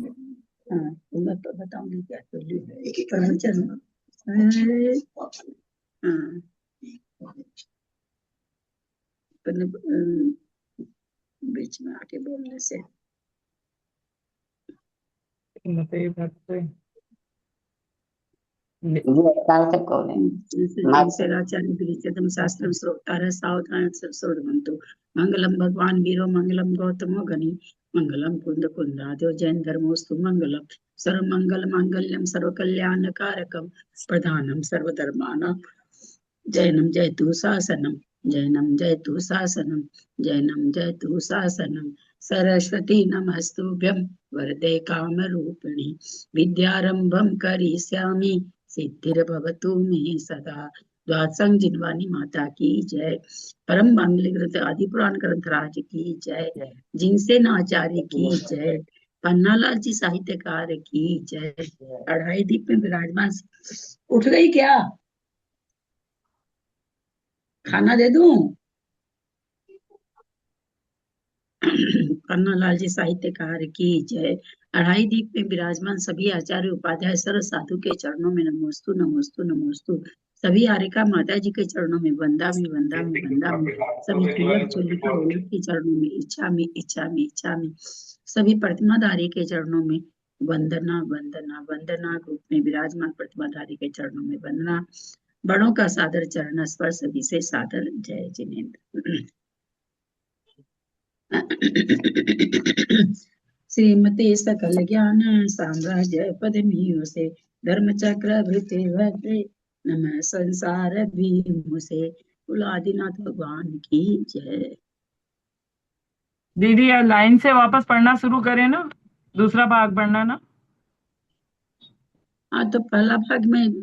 हाँ, तो मैं तो बताऊंगी क्या तो प्रवचन। हाँ, मतलब बीच में आके बोलने से बताइए बात तो। शंकराचार्य विरचितम शास्त्रम श्रोतारः सावधान श्रवन्तु। मंगलम भगवान वीरो मंगलम गौतमो गनि मंगलम कुंद कुंदाद्यो जैन धर्मोस्तु मंगलम सर्व मंगल मांगल्यम सर्व कल्याण कारकम प्रधानम सर्वधर्माणां जैनम जयतु शासनम जैनम जयतु शासनम जैनम जयतु शासनम सरस्वती नमस्तुभ्यं वरदे कामरूपिणि विद्यारंभं करिष्यामि सिद्धिर्भवतु मे सदा। द्वादशं जिनवानी माता की जय। परम मंगलकृत आदि पुराण ग्रंथ राज की जय। जिनसे आचार्य की जय। पन्नालाल जी साहित्यकार की जय। अढ़ाई दीप में विराजमान। उठ गई क्या? खाना दे दूं? पन्नालाल जी साहित्यकार की जय। अढ़ाई दीप में विराजमान सभी आचार्य उपाध्याय सर्व साधु के चरणों में नमोस्तु नमोस्तु नमोस्तु। सभी आरिका माता जी के चरणों में वंदा में वंदा में वंदा में। सभी चोलक चोलिका औरत के चरणों में इच्छा में इच्छा में इच्छा में। सभी प्रतिमाधारी के चरणों में वंदना वंदना वंदना। रूप में विराजमान प्रतिमाधारी के चरणों में वंदना। बड़ों का सादर चरण स्पर्श सभी से सादर जय जिनेन्द्र। श्रीमती सकल ज्ञान साम्राज्य पदमियों से धर्म चक्र वृत्ति भद्रे नमः संसार भीम से। बोलो आदिनाथ भगवान की जय। दीदी यार लाइन से वापस पढ़ना शुरू करें ना, दूसरा भाग पढ़ना ना। हाँ, तो पहला भाग में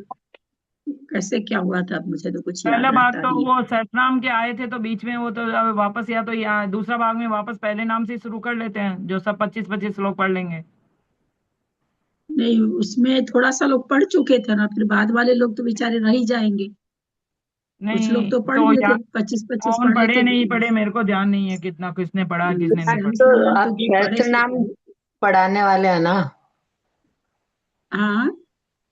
कैसे क्या हुआ था मुझे तो कुछ पहला याद भाग रहता तो नहीं। वो सतनाम के आए थे तो बीच में वो तो अब वापस, या तो या दूसरा भाग में वापस पहले नाम से शुरू कर लेते हैं, जो सब 25-25 श्लोक पढ़ लेंगे। नहीं, उसमें थोड़ा सा लोग पढ़ चुके थे ना, फिर बाद वाले लोग तो बेचारे रह ही जाएंगे। कुछ लोग नहीं तो पढ़ तो लिए यार, थे, 25-25 कौन पढ़े पढ़े थे। नहीं पढ़े मेरे को ध्यान नहीं है, कितना किसने पढ़ा किसने नहीं तो पढ़ा। सहस्त्र नाम तो आप जो पढ़े सहस्त्र सो नाम पढ़े। पढ़ाने वाले हैं ना? हाँ।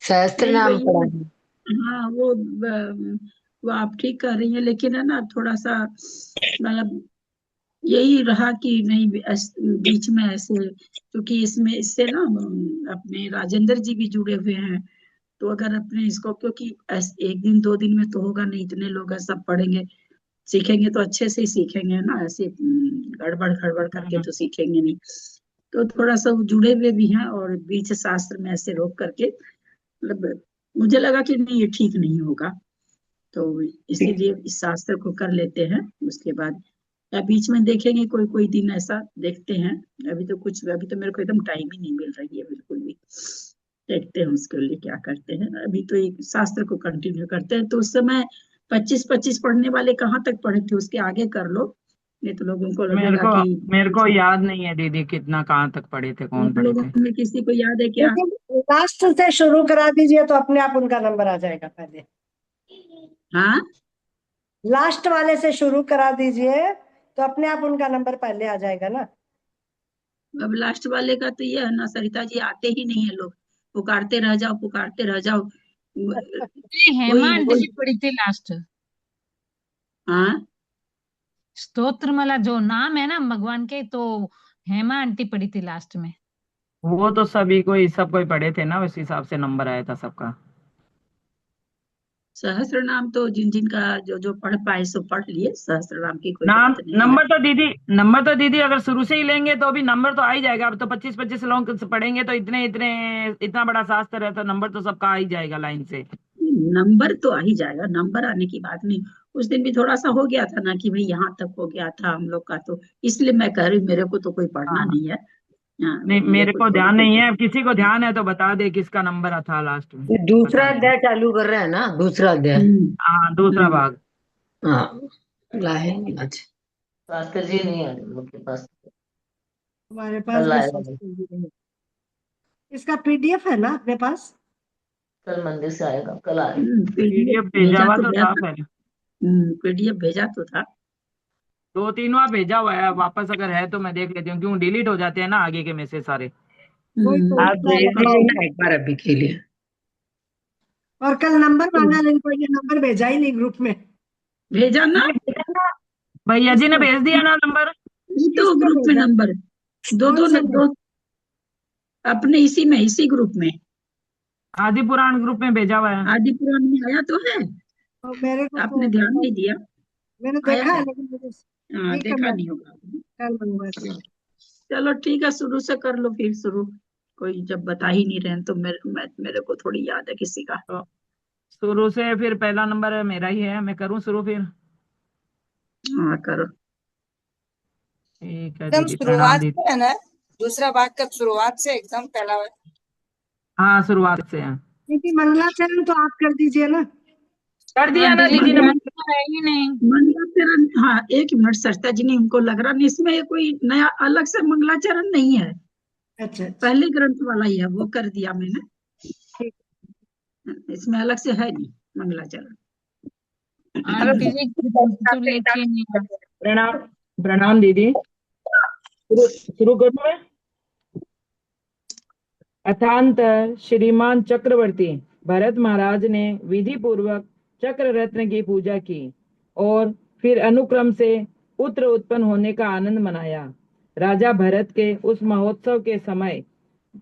सहस्त्र नहीं नाम वही। पढ़ाने। हाँ, वो आप ठीक कर रही है, लेकिन है ना थोड़ा सा मतलब यही रहा कि नहीं बीच में ऐसे, क्योंकि इसमें इससे ना अपने राजेंद्र जी भी जुड़े हुए हैं। तो अगर अपने इसको, क्योंकि एक दिन दो दिन में तो होगा नहीं, इतने लोग हैं, सब पढ़ेंगे सीखेंगे तो अच्छे से ही सीखेंगे ना, ऐसे गड़बड़ गड़बड़ करके हम्म। तो सीखेंगे नहीं। तो थोड़ा सा वो जुड़े हुए भी हैं, और बीच शास्त्र में ऐसे रोक करके मतलब मुझे लगा कि नहीं ये ठीक नहीं होगा, तो इसीलिए इस शास्त्र को कर लेते हैं। उसके बाद या बीच में देखेंगे, कोई कोई दिन ऐसा देखते हैं। अभी तो मेरे को एकदम टाइम ही नहीं मिल रही है बिल्कुल भी। देखते हैं उसके लिए क्या करते हैं। अभी तो एक शास्त्र को कंटिन्यू करते हैं, तो उस समय 25-25 पढ़ने वाले कहाँ तक पढ़े थे, उसके आगे कर लो, नहीं तो लोगों को मेरे लगेगा को कि मेरे को कुछ याद नहीं है दीदी, कितना कहाँ तक पढ़े थे, कौन आप पढ़े लोगों थे। में किसी को याद है क्या? लेकिन लास्ट से शुरू करा दीजिए तो अपने आप उनका नंबर आ जाएगा पहले। हाँ, लास्ट वाले से शुरू करा दीजिए तो अपने आप उनका नंबर पहले आ जाएगा ना। अब लास्ट वाले का तो ये है ना, सरिता जी आते ही नहीं है लोग, पुकारते रह जाओ पुकारते रह जाओ। हेमा कोई आंटी कोई। जी पढ़ी थी लास्ट। हाँ, स्तोत्रमाला जो नाम है ना भगवान के, तो हेमा आंटी पढ़ी थी लास्ट में। वो तो सभी कोई सब कोई पढ़े थे ना, उस हिसाब से नंबर आया था सबका। सहस्त्र नाम तो जिन जिन का जो जो पढ़ पाए सो पढ़ लिए, सहस्त्र नाम की कोई नाम बात नहीं है। नंबर तो दीदी अगर शुरू से ही लेंगे तो भी नंबर तो आ ही जाएगा। अब तो 25-25 लोग पढ़ेंगे तो इतने इतने, इतना बड़ा शास्त्र है तो नंबर तो सबका आ ही जाएगा लाइन से। नंबर तो आ ही जाएगा, नंबर आने की बात नहीं। उस दिन भी थोड़ा सा हो गया था ना कि भाई यहाँ तक हो गया था हम लोग का, तो इसलिए मैं कह रही हूँ मेरे को तो कोई पढ़ना हाँ, नहीं है। हाँ, नहीं मेरे मेरे को को थोड़ी ध्यान नहीं कोई। है, अब किसी को ध्यान है तो बता दे किसका नंबर था लास्ट में। ये दूसरा बता दे। अध्याय चालू कर रहे हैं ना, दूसरा अध्याय। हम्म। हाँ, दूसरा हम्म। भाग। हाँ, लाए नहीं आज। शास्त्र जी नहीं है उनके पास। हमारे पास कल भी आएगा वो। शास्त्र जी है। इसका पीडीएफ है ना अपने पास? कल मंदिर से आएगा, कल आएगा। पीडीएफ पीडीएफ भेजा भेजा हुआ तो तो गया था था। पहले। पीडीएफ भेजा तो था। 2-3 बार भेजा हुआ है, वापस अगर है तो मैं देख लेती हूँ, क्यों डिलीट हो जाते हैं ना आगे के मैसेज सारे। वही तो आप उसका भेज अलग। दीजिए ना एक बार अभी के लिए। और कल नंबर मांगा, इनको ये नंबर भेजा ही नहीं ग्रुप में। भेजा ना, भैया जी ने किसको? भेज दिया ना नंबर। ये तो किसको ग्रुप में भेजा? नंबर, दो कौन दो से न, में? दो अपने इसी में, इसी ग्रुप में, आदि पुराण ग्रुप में भेजा हुआ है। आदि पुराण में आया तो है, और मेरे को आपने तो ध्यान पता नहीं नहीं। दिया। मैंने आया देखा है है, लेकिन मुझे हाँ ठीक है, देखा मैं नहीं होगा आपने। कल मंगवाती हूँ। चलो ठीक है, शुरू से कर लो फिर शुरू, कोई जब बता ही नहीं रहे हैं तो मेरे को थोड़ी याद है किसी का। तो शुरू से फिर पहला नंबर मेरा ही है, मैं करूं शुरू फिर। हाँ करो। ठीक है एकदम दीदी, प्रणाम शुरुआत दीदी। से है ना? दूसरा भाग का शुरुआत से एकदम पहला वाला। हाँ शुरुआत से है। दीदी मंगलाचरण तो आप कर दीजिए ना। कर हाँ दिया ना दीदी, दीदी ने। ध्यान तो है ही नहीं। मंगलाचरण, हाँ एक मिनट सरिता जी ने, हमको लग रहा नहीं इसमें ये कोई नया अलग से मंगलाचरण नहीं है, अच्छा अच्छा, पहले ग्रंथ वाला ही है, वो कर दिया मैंने, ठीक। इसमें अलग से है नहीं मंगलाचरण। आंटी जी तो लेके नहीं आ। प्रणाम, प्रणाम दीदी। शुरू शुरू करूं मैं। अथांतर श्रीमान चक्रवर्ती भरत महाराज ने विधि पूर्वक चक्र रत्न की पूजा की और फिर अनुक्रम से पुत्र उत्पन्न होने का आनंद मनाया। राजा भरत के उस महोत्सव के समय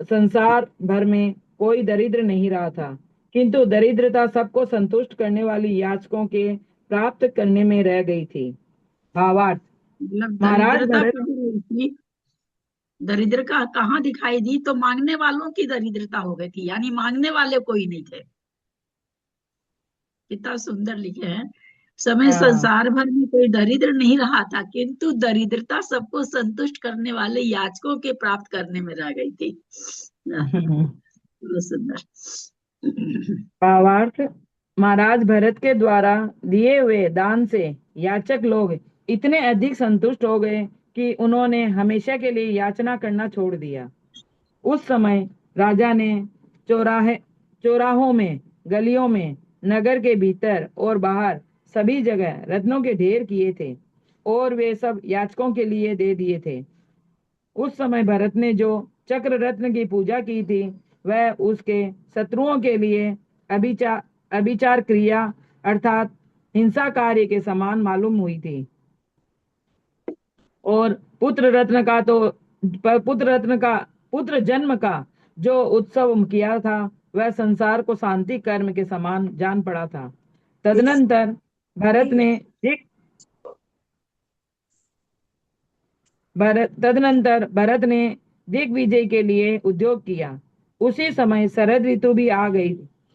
संसार भर में कोई दरिद्र नहीं रहा था, किंतु दरिद्रता सबको संतुष्ट करने वाली याचकों के प्राप्त करने में रह गई थी। भावार्थ, मतलब महाराज दरिद्रता भरत, कभी नहीं थी, दरिद्र का कहाँ दिखाई दी, तो मांगने वालों की दरिद्रता हो गई थी, यानी मांगने वाले कोई नहीं थे। कितना सुंदर लिखे हैं, समय हाँ, संसार भर में कोई दरिद्र नहीं रहा था, किंतु दरिद्रता सबको संतुष्ट करने वाले याचकों के प्राप्त करने में रह गई थी। बहुत सुंदर। भावार्थ, महाराज भरत के द्वारा दिए हुए दान से याचक लोग इतने अधिक संतुष्ट हो गए कि उन्होंने हमेशा के लिए याचना करना छोड़ दिया। उस समय राजा ने चौराहे चौराहों में, गलियों में, नगर के भीतर और बाहर सभी जगह रत्नों के ढेर किए थे और वे सब याचकों के लिए दे दिए थे। उस समय भरत ने जो चक्र रत्न की पूजा की थी वह उसके शत्रुओं के लिए अभिचार अभिचार क्रिया अर्थात हिंसा कार्य के समान मालूम हुई थी। और पुत्र जन्म का जो उत्सव किया था वह संसार को शांति कर्म के समान जान पड़ा था। तदनंतर भरत ने दिक भरत ने दिग्विजय के लिए उद्योग किया। उसी समय शरद ऋतु भी आ गई,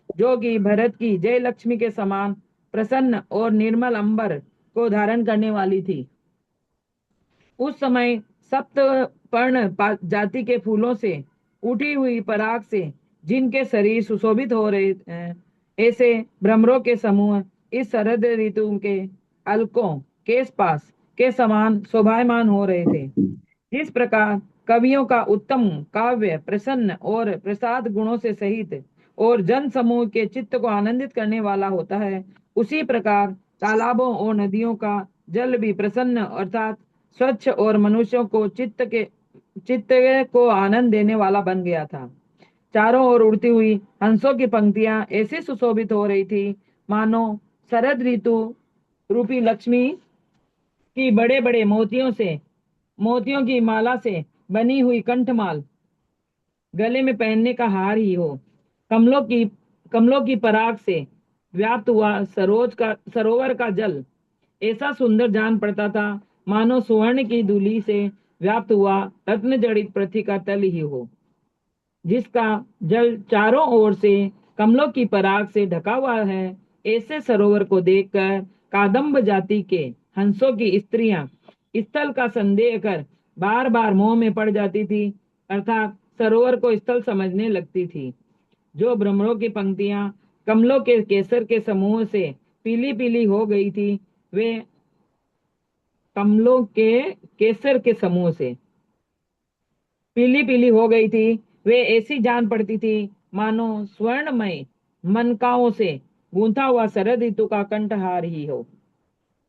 जो कि भरत की जय लक्ष्मी के समान प्रसन्न और निर्मल अंबर को धारण करने वाली थी। उस समय सप्त पर्ण जाति के फूलों से उठी हुई पराग से जिनके शरीर सुशोभित हो रहे ऐसे भ्रमरों के समूह इस शरद ऋतु के अलकों के पास के समान शोभायमान हो रहे थे। जिस प्रकार कवियों का उत्तम काव्य प्रसन्न और प्रसाद गुणों से सहित और जन समूह के चित्त को आनंदित करने वाला होता है, उसी प्रकार तालाबों और नदियों का जल भी प्रसन्न अर्थात स्वच्छ और मनुष्यों को चित्त को आनंद देने वाला बन गया था। चारों ओर उड़ती हुई हंसों की पंक्तियां ऐसे सुशोभित हो रही थी मानो शरद ऋतु रूपी लक्ष्मी की बड़े बड़े मोतियों की माला से बनी हुई कंठमाल गले में पहनने का हार ही हो। कमलों की पराग से व्याप्त हुआ सरोवर का जल ऐसा सुंदर जान पड़ता था मानो सुवर्ण की धूलि से व्याप्त हुआ रत्न जड़ित पृथ्वी का तल ही हो, जिसका जल चारों ओर से कमलों की पराग से ढका हुआ है। ऐसे सरोवर को देखकर कादम्ब जाति के हंसों की स्त्रियां स्थल का संदेह कर बार बार मोह में पड़ जाती थी, अर्थात सरोवर को स्थल समझने लगती थी। जो भ्रमरों की पंक्तियां कमलों के केसर के समूह से पीली पीली हो गई थी, वे कमलों के केसर के समूह से पीली पीली हो गई थी, वे ऐसी जान पड़ती थी मानो स्वर्णमय मनकाओं से गूंथा हुआ शरद ऋतु का कंठहार ही हो।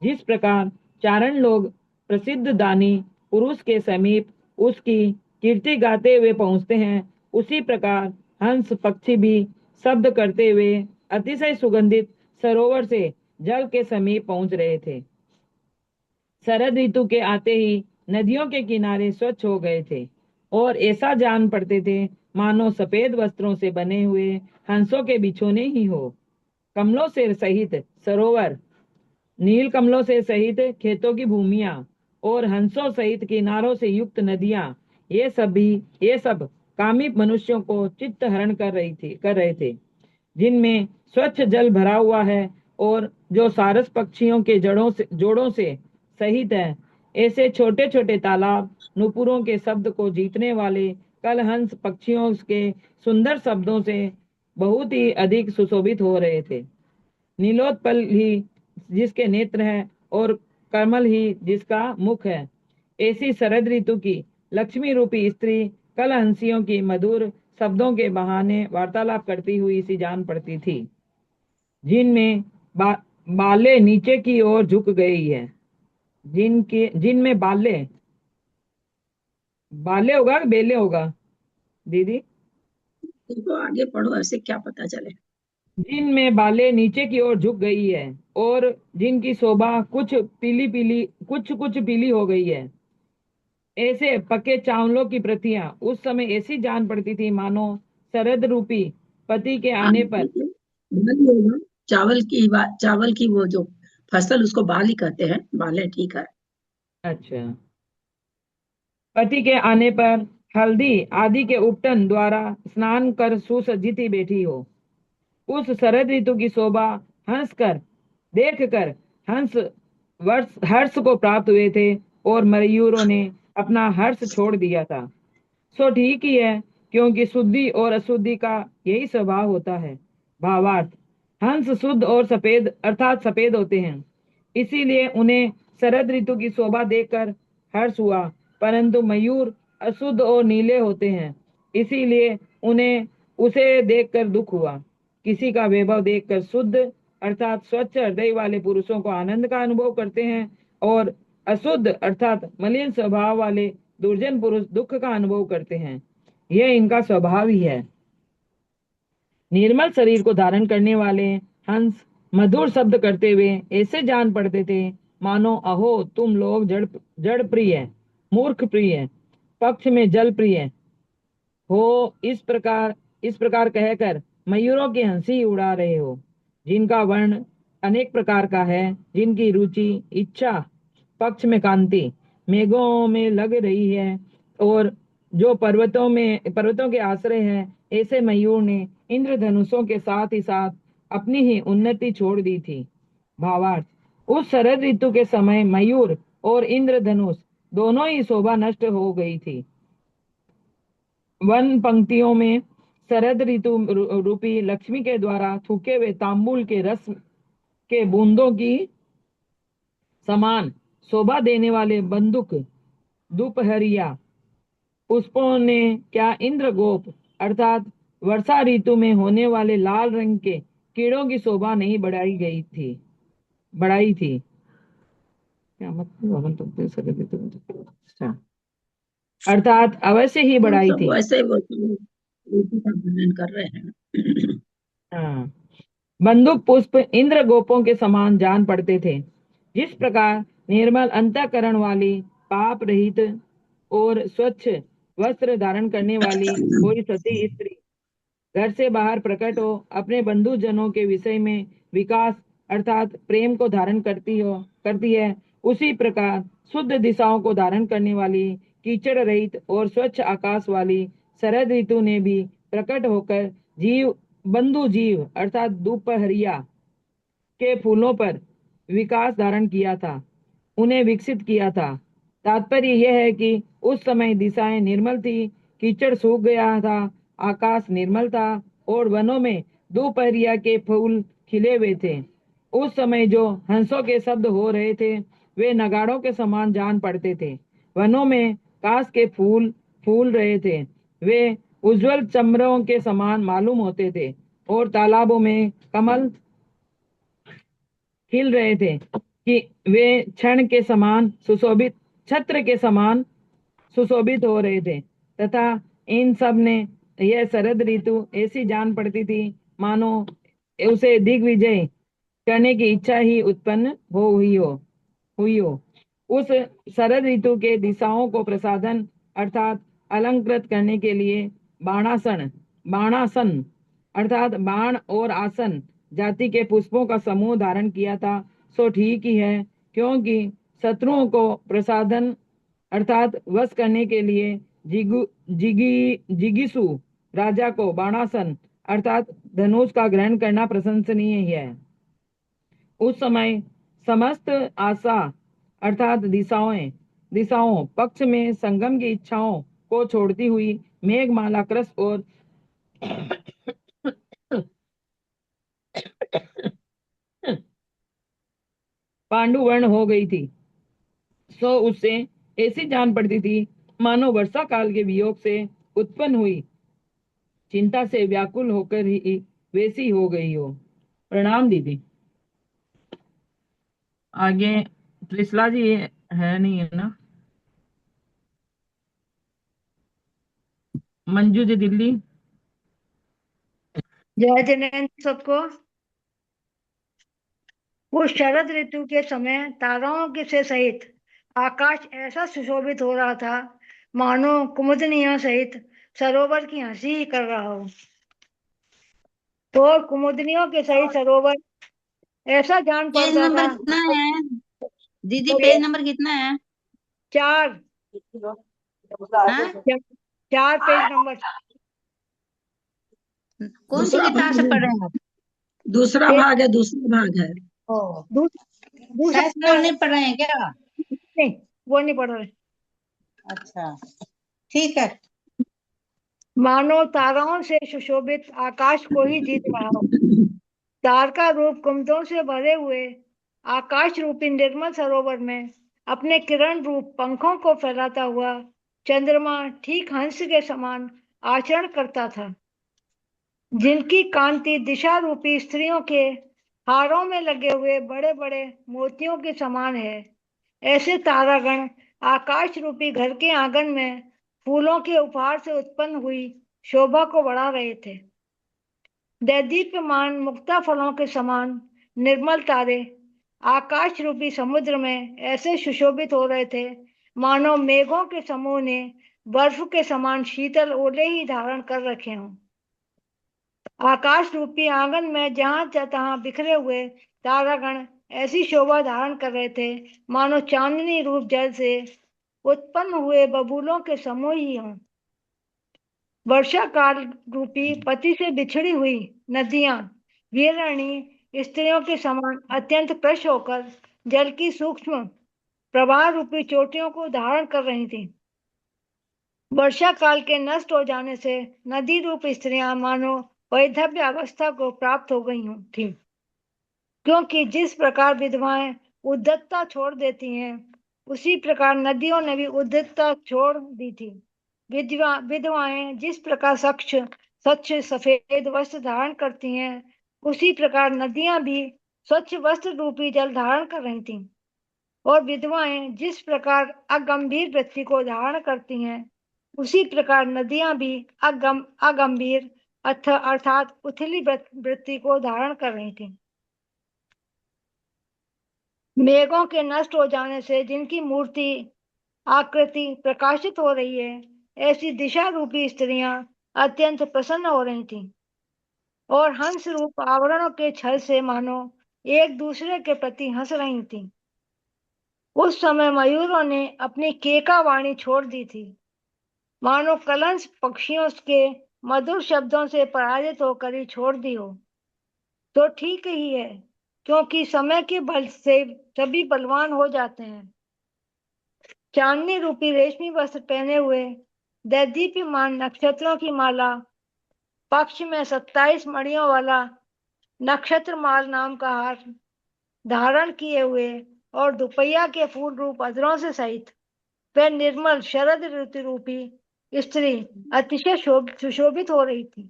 जिस प्रकार चारण लोग प्रसिद्ध दानी पुरुष के समीप उसकी कीर्ति गाते हुए पहुंचते हैं, उसी प्रकार हंस पक्षी भी शब्द करते हुए अतिशय सुगंधित सरोवर से जल के समीप पहुंच रहे थे। शरद ऋतु के आते ही नदियों के किनारे स्वच्छ हो गए थे और ऐसा जान पड़ते थे मानो सफेद वस्त्रों से बने हुए हंसों के बिछोने ही हो। कमलों से सहित सरोवर, नील कमलों से सहित खेतों की भूमियां और हंसों सहित किनारों से युक्त नदियां, ये सब कामी मनुष्यों को चित्त हरण कर रहे थे, जिनमें स्वच्छ जल भरा हुआ है और जो सारस पक्षियों के जोड़ों से सहित है। ऐसे छोटे छोटे तालाब नुपुरों के शब्द को जीतने वाले कल हंस पक्षियों के सुंदर शब्दों से बहुत ही अधिक सुशोभित हो रहे थे। नीलोत्पल ही जिसके नेत्र है और कमल ही जिसका मुख है, ऐसी शरद ऋतु की लक्ष्मी रूपी स्त्री कल हंसियों की मधुर शब्दों के बहाने वार्तालाप करती हुई सी जान पड़ती थी, जिनमें बालें नीचे की ओर झुक गई है, जिनमें बालें होगा कि बेले होगा दीदी? देखो आगे पढ़ो, ऐसे क्या पता चले। जिनमें बालें नीचे की ओर झुक गई है और जिनकी शोभा कुछ पीली हो गई है। ऐसे पके चावलों की प्रतियां उस समय ऐसी जान पड़ती थी मानो शरद रूपी पति के आने पर। बाल ही होगा। चावल की वो जो फसल, उसको बाल ही कहते हैं, बालें ठीक है। अच्छा, पति के आने पर हल्दी आदि के उपटन द्वारा स्नान कर सुसज्जित ही बैठी हो। उस शरद ऋतु की शोभा देख कर हर्ष को प्राप्त हुए थे और मयूरों ने अपना हर्ष छोड़ दिया था। सो ठीक ही है, क्योंकि शुद्धि और अशुद्धि का यही स्वभाव होता है। भावार्थ, हंस शुद्ध और सफेद अर्थात सफेद होते हैं, इसीलिए उन्हें शरद ऋतु की शोभा देखकर हर्ष हुआ, परंतु मयूर अशुद्ध और नीले होते हैं, इसीलिए उन्हें उसे देखकर दुख हुआ। किसी का वैभव देखकर शुद्ध अर्थात स्वच्छ हृदय वाले पुरुषों को आनंद का अनुभव करते हैं और अशुद्ध अर्थात मलिन स्वभाव वाले दुर्जन पुरुष दुख का अनुभव करते हैं। यह इनका स्वभाव ही है। निर्मल शरीर को धारण करने वाले हंस मधुर शब्द करते हुए ऐसे जान पड़ते थे मानो अहो तुम लोग जड़ प्रिय, मूर्ख प्रिय, पक्ष में जल प्रिय हो, इस प्रकार कहकर मयूरों की हंसी उड़ा रहे हो, जिनका वर्ण अनेक प्रकार का है, जिनकी रुचि इच्छा पक्ष में कांति मेघों में लग रही है और जो पर्वतों के आश्रय है, ऐसे मयूर ने इंद्रधनुषों के साथ ही साथ अपनी ही उन्नति छोड़ दी थी। भावार्थ, उस शरद ऋतु के समय मयूर और इंद्रधनुष दोनों ही शोभा नष्ट हो गई थी। वन पंक्तियों में शरद ऋतु रूपी लक्ष्मी के द्वारा थूके हुए तांबुल के रस के बूंदों की समान शोभा देने वाले बंदूक दोपहरिया पुष्पों ने क्या इंद्रगोप अर्थात वर्षा ऋतु में होने वाले लाल रंग के कीड़ों की शोभा नहीं बढ़ाई थी। क्या मतलब? अर्थात अवश्य ही बढ़ाई थी। वैसे वो ऋतु का वर्णन कर रहे हैं। हाँ, बंदूक पुष्प इंद्र गोपों के समान जान पड़ते थे। जिस प्रकार निर्मल अंतःकरण वाली, पाप रहित और स्वच्छ वस्त्र धारण करने वाली कोई सती स्त्री घर से बाहर प्रकट हो अपने बंधुजनों के विषय में विकास अर्थात प्रेम को धारण करती है, उसी प्रकार शुद्ध दिशाओं को धारण करने वाली, कीचड़ रहित और स्वच्छ आकाश वाली शरद ऋतु ने भी प्रकट होकर बंधु जीव अर्थात दोपहरिया के फूलों पर विकास धारण किया था, उन्हें विकसित किया था। तात्पर्य यह है कि उस समय दिशाएं निर्मल थी, कीचड़ सूख गया था, आकाश निर्मल था और वनों में दोपहरिया के फूल खिले हुए थे। उस समय जो हंसों के शब्द हो रहे थे वे नगाड़ों के समान जान पड़ते थे। वनों में काश के फूल रहे थे, वे उज्जवल चमरों के समान मालूम होते थे और तालाबों में कमल खिल रहे थे कि वे छत्र के समान सुशोभित हो रहे थे तथा इन सब ने यह शरद ऋतु ऐसी जान पड़ती थी मानो उसे दिग्विजय करने की इच्छा ही उत्पन्न हुई हो। उस शरद ऋतु के दिशाओं को प्रसाधन अर्थात अलंकृत करने के लिए बाणासन अर्थात बाण और आसन जाति के पुष्पों का समूह धारण किया था। सो ठीक ही है, क्योंकि शत्रुओं को प्रसाधन अर्थात वश करने के लिए जिगीसु राजा को बाणासन अर्थात धनुष का ग्रहण करना प्रशंसनीय है। उस समय समस्त आशा अर्थात दिशाओं पक्ष में संगम की इच्छाओं को छोड़ती हुई मेघमाला कृष और पांडुवर्ण हो गई थी। सो उससे ऐसी जान पड़ती थी मानो वर्षा काल के वियोग से उत्पन्न हुई चिंता से व्याकुल होकर ही वैसी हो गई हो। प्रणाम दीदी। आगे त्रिशला जी है नहीं है ना? मंजू जी दिल्ली। जय जिनेन्द्र सबको। वो शरद ऋतु के समय ताराओं के से सहित आकाश ऐसा सुशोभित हो रहा था मानो कुमुदनियों सहित सरोवर की हंसी ही कर रहा हो। तो कुमुदनियों के सहित सरोवर ऐसा जान पेज पड़ता नंबर था। कितना है दीदी? तो पेज नंबर कितना है? 4 हाँ? 4 पेज नंबर। कौन सी किताब से पढ़ रहे हैं आप? दूसरा भाग है, दूसरा भाग है। दूसरा साइंस में नहीं पढ़ रहे हैं क्या? नहीं, वो नहीं पढ़ रहे। अच्छा, ठीक है। मानो ताराओं से सुशोभित आकाश को ही जीत रहा हो। तारका रूप कुमुदों से भरे हुए आकाश रूपी निर्मल सरोवर में अपने किरण रूप पंखों को फैलाता हुआ चंद्रमा ठीक हंस के समान आचरण करता था, जिनकी कांति दिशा रूपी स्त्रियों के हारों में लगे हुए बड़े बड़े मोतियों के समान है। ऐसे तारागण आकाश रूपी घर के आंगन में फूलों के उपहार से उत्पन्न हुई शोभा को बढ़ा रहे थे। दैदीप्यमान मुक्ता फलों के समान निर्मल तारे आकाश रूपी समुद्र में ऐसे सुशोभित हो रहे थे मानो मेघों के समूह ने बर्फ के समान शीतल ओले ही धारण कर रखे हों। आकाश रूपी आंगन में जहां तहां बिखरे हुए तारागण ऐसी शोभा धारण कर रहे थे मानो चांदनी रूप जल से उत्पन्न हुए बबूलों के समूह ही हों। वर्षा काल रूपी पति से बिछड़ी हुई नदियां वीरानी स्त्रियों के समान अत्यंत प्रश होकर जल की सूक्ष्म प्रवाह रूपी चोटियों को धारण कर रही थी। वर्षा काल के नष्ट हो जाने से नदी रूप स्त्रियां मानो वैधव्य अवस्था को प्राप्त हो गई थी, क्योंकि जिस प्रकार विधवाएं उद्धतता छोड़ देती हैं उसी प्रकार नदियों ने भी उद्धतता छोड़ दी थी। विधवाएं जिस प्रकार स्वच्छ सफेद वस्त्र धारण करती हैं उसी प्रकार नदियां भी स्वच्छ वस्त्र रूपी जल धारण कर रही थीं, और विधवाएं जिस प्रकार अगंभीर वृत्ति को धारण करती हैं उसी प्रकार नदियां भी अगंभीर अर्थात उथली वृत्ति को धारण कर रही थी। मेघों के नष्ट हो जाने से जिनकी मूर्ति आकृति प्रकाशित हो रही है ऐसी दिशा रूपी स्त्रियां अत्यंत प्रसन्न हो रही थीं और हंस रूप आवरणों के छल से मानो एक दूसरे के प्रति हंस रही थीं। उस समय मयूरों ने अपनी केका वाणी छोड़ दी थी, मानो कलंस पक्षियों के मधुर शब्दों से पराजित होकर ही छोड़ दी हो। तो ठीक ही है, क्योंकि समय के बल से सभी बलवान हो जाते हैं। चांदनी रूपी रेशमी वस्त्र पहने हुए दैदीप्यमान नक्षत्रों की माला, पक्ष में 27 मणियों वाला नक्षत्र माल नाम का हार धारण किए हुए और दुपहिया के फूल रूप अधरों से सहित वह निर्मल शरद ऋतु रूपी स्त्री अतिशय सुशोभित हो रही थी।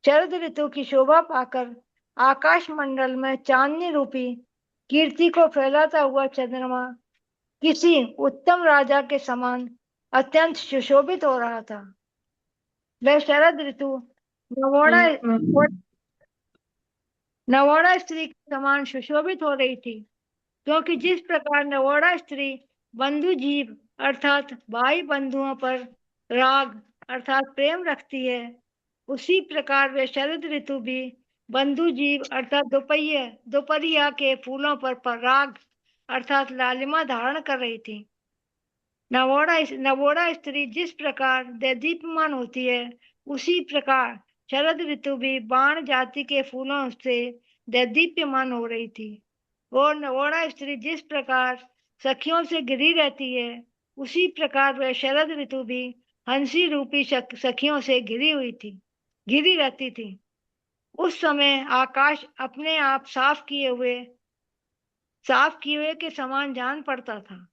शरद ऋतु की शोभा पाकर आकाश मंडल में चांदनी रूपी कीर्ति को फैलाता हुआ चंद्रमा किसी उत्तम राजा के समान अत्यंत सुशोभित हो रहा था। वह शरद ऋतु नवोढ़ा स्त्री के समान सुशोभित हो रही थी, क्योंकि जिस प्रकार नवोढ़ा स्त्री बंधु जीव अर्थात भाई बंधुओं पर राग अर्थात प्रेम रखती है, उसी प्रकार वे शरद ऋतु भी बंधु जीव अर्थात दोपहिया के फूलों पर राग अर्थात लालिमा धारण कर रही थी। नवोढ़ा स्त्री जिस प्रकार देदीप्यमान होती है, उसी प्रकार शरद ऋतु भी बाण जाति के फूलों से देदीप्यमान हो रही थी। और नवोढ़ा स्त्री जिस प्रकार सखियों से घिरी रहती है, उसी प्रकार वह शरद ऋतु भी हंसी रूपी सखियों से घिरी रहती थी। उस समय आकाश अपने आप साफ किए हुए के समान जान पड़ता था।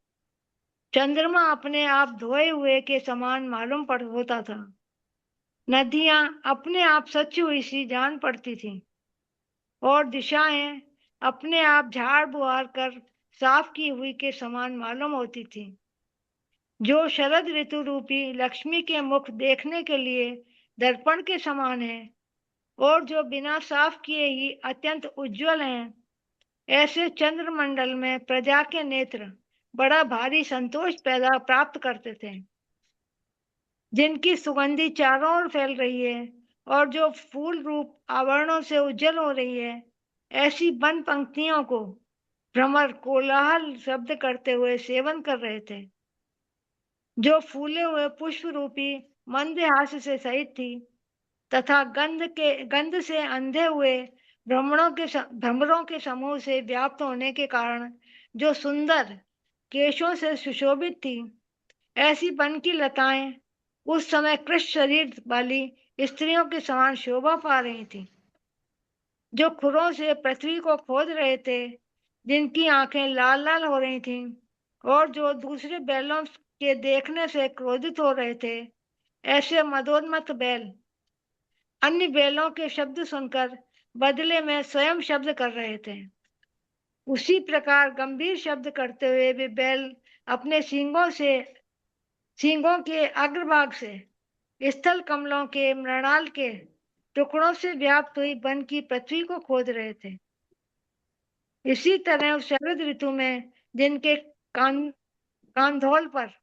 चंद्रमा अपने आप धोए हुए के समान मालूम होता था। नदियां अपने आप सच्ची हुई सी जान पड़ती थी और दिशाएं अपने आप झाड़ बुहार कर साफ की हुई के समान मालूम होती थी। जो शरद ऋतु रूपी लक्ष्मी के मुख देखने के लिए दर्पण के समान है और जो बिना साफ किए ही अत्यंत उज्जवल हैं, ऐसे चंद्रमंडल में प्रजा के नेत्र बड़ा भारी संतोष प्राप्त करते थे। जिनकी सुगंधी चारों ओर फैल रही है और जो फूल रूप आवरणों से उज्जवल हो रही है, ऐसी वन पंक्तियों को भ्रमर कोलाहल शब्द करते हुए सेवन कर रहे थे। जो फूले हुए पुष्प रूपी मंदहास से सहित थी तथा गंध से अंधे हुए भ्रमरों के समूह से व्याप्त होने के कारण जो सुंदर केशों से सुशोभित थी, ऐसी वन की लताएं उस समय कृष्ण शरीर वाली स्त्रियों के समान शोभा पा रही थी। जो खुरों से पृथ्वी को खोद रहे थे, जिनकी आंखें लाल लाल हो रही थीं और जो दूसरे बैलों के देखने से क्रोधित हो रहे थे, ऐसे मदोन्मत्त बैल अन्य बैलों के शब्द सुनकर बदले में स्वयं शब्द कर रहे थे। उसी प्रकार गंभीर शब्द करते हुए वे बैल अपने सींगों के अग्रभाग से स्थल कमलों के मृणाल के टुकड़ों से व्याप्त हुई वन की पृथ्वी को खोद रहे थे। इसी तरह शरद ऋतु में जिनके कांधोल पर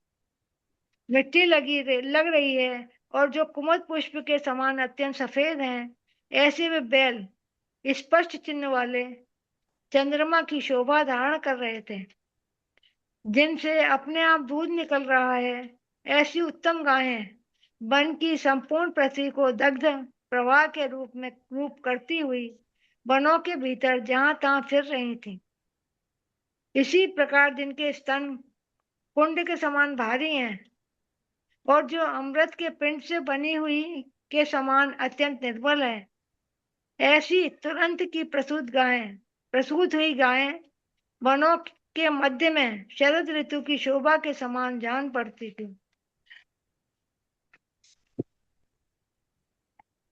मिट्टी लग रही है और जो कुमुद पुष्प के समान अत्यंत सफेद हैं, ऐसे वे बैल स्पष्ट चिन्ह वाले चंद्रमा की शोभा धारण कर रहे थे। जिनसे अपने आप दूध निकल रहा है, ऐसी उत्तम गायें वन की संपूर्ण पृथ्वी को दग्ध प्रवाह के रूप करती हुई वनों के भीतर जहां तहां फिर रही थी। इसी प्रकार जिनके स्तन कुंड के समान भारी हैं और जो अमृत के पिंड से बनी हुई के समान अत्यंत निर्बल है, ऐसी तुरंत की प्रसूत हुई गायें वनों के मध्य में शरद ऋतु की शोभा के समान जान पड़ती थी।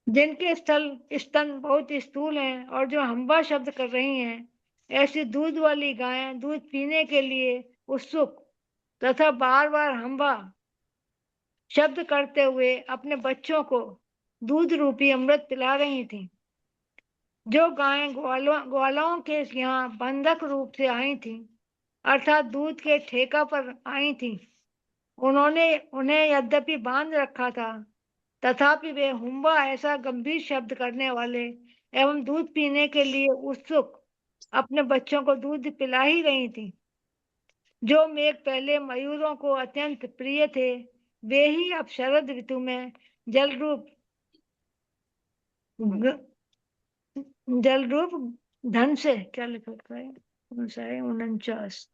जिनके स्तन बहुत स्थूल हैं और जो हम्बा शब्द कर रही हैं, ऐसी दूध वाली गायें दूध पीने के लिए उत्सुक तथा बार बार हम्बा शब्द करते हुए अपने बच्चों को दूध रूपी अमृत पिला रही थी। जो गायें ग्वालों के यहाँ बंधक रूप से आई थी, अर्थात दूध के ठेका पर आई थी, उन्हें यद्यपि बांध रखा था, तथापि वे हुम्बा ऐसा गंभीर शब्द करने वाले एवं दूध पीने के लिए उत्सुक अपने बच्चों को दूध पिला ही रही थी। जो मेघ पहले मयूरों को अत्यंत प्रिय थे, वे ही अब शरद ऋतु में जल रूप धन से क्या लिखा है 49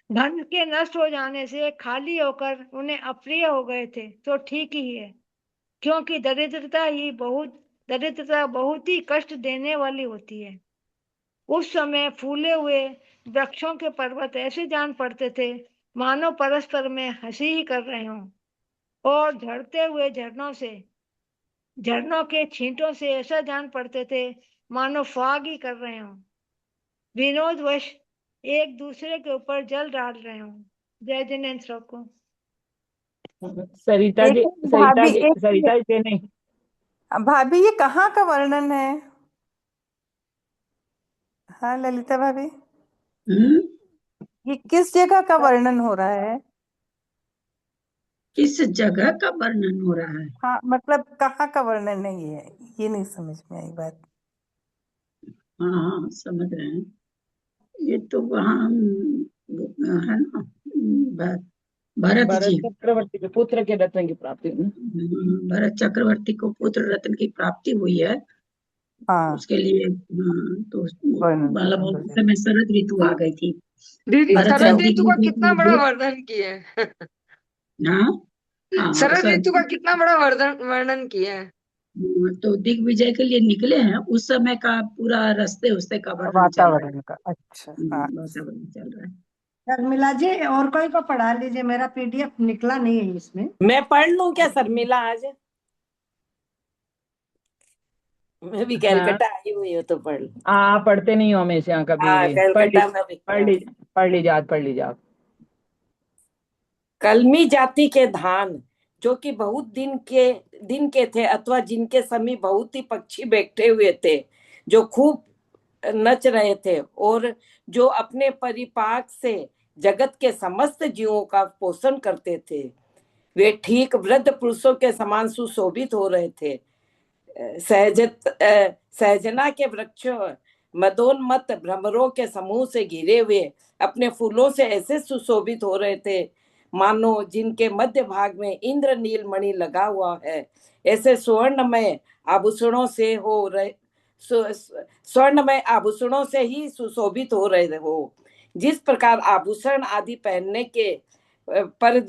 धन के नष्ट हो जाने से खाली होकर उन्हें अप्रिय हो गए थे, तो ठीक ही है, क्योंकि दरिद्रता बहुत ही कष्ट देने वाली होती है। उस समय फूले हुए वृक्षों के पर्वत ऐसे जान पड़ते थे मानो परस्पर में हंसी ही कर रहे हों, और झड़ते हुए झरनों के छींटों से ऐसा जान पड़ते थे मानो फाग ही कर रहे हों, विनोदवश एक दूसरे के ऊपर जल डाल रहे हों। जय जिनेन्द्र को सरिता जी, भाभी एक सरिता जी से नहीं। भाभी ये कहाँ का वर्णन है? हाँ ललिता भाभी, हम्म, ये किस जगह का वर्णन हो रहा है? किस जगह का वर्णन हो रहा है? हाँ मतलब कहाँ का वर्णन है ये नहीं समझ में आई बात। हाँ हाँ, समझ रहे हैं। ये तो वहाँ है ना, भरत भरत जी। चक्रवर्ती के पुत्र के रत्न की प्राप्ति हुई। भरत चक्रवर्ती को पुत्र रत्न की प्राप्ति हुई है, हाँ उसके लिए तो वर्णन मतलब करना उस पड़ेगा। समय शरद ऋतु आ गई थी। दीदी भरत शरद जी ऋतु का दिग्विजय कितना के बड़ा लिए। वर्णन किया है। हाँ हाँ, शरद ऋतु का कितना बड़ा वर्णन किया है। तो दिग्विजय के लिए निकले हैं, उस समय का पूरा रास्ते उससे का वर्णन चल रहा है। वातावरण का, अच्छा हाँ। वातावरण चल रहा है। शर्मिला जी और कोई को पढ़ा लीजिए, मेरा पीडीएफ निकला नहीं है इसमें। मैं पढ़ लूं क्या शर्मिला आज? मैं भी हाँ कलकत्ता आई हुई हूँ तो पढ़ लूं। आप पढ़ते नहीं हो हमेशा कभी हाँ भी। कलकत्ता में भी पढ़ लीजिए आप, पढ़ लीजिए आप। कलमी जाति के धान जो कि बहुत दिन के थे, अथवा जिनके समीप बहुत ही पक्षी बैठे हुए थे, जो खूब नच रहे थे और जो अपने परिपाक से जगत के समस्त जीवों का पोषण करते थे, वे ठीक वृद्ध पुरुषों के समान सुशोभित हो रहे थे। सहजना के वृक्ष मदोन्मत्त भ्रमरों के समूह से घिरे हुए अपने फूलों से ऐसे सुशोभित हो रहे थे मानो जिनके मध्य भाग में इंद्र नील मणि लगा हुआ है। ऐसे स्वर्णमय आभूषणों से हो रहे स्वर्णमय आभूषणों से ही सुशोभित हो रहे हो। जिस प्रकार आभूषण आदि पहनने के पर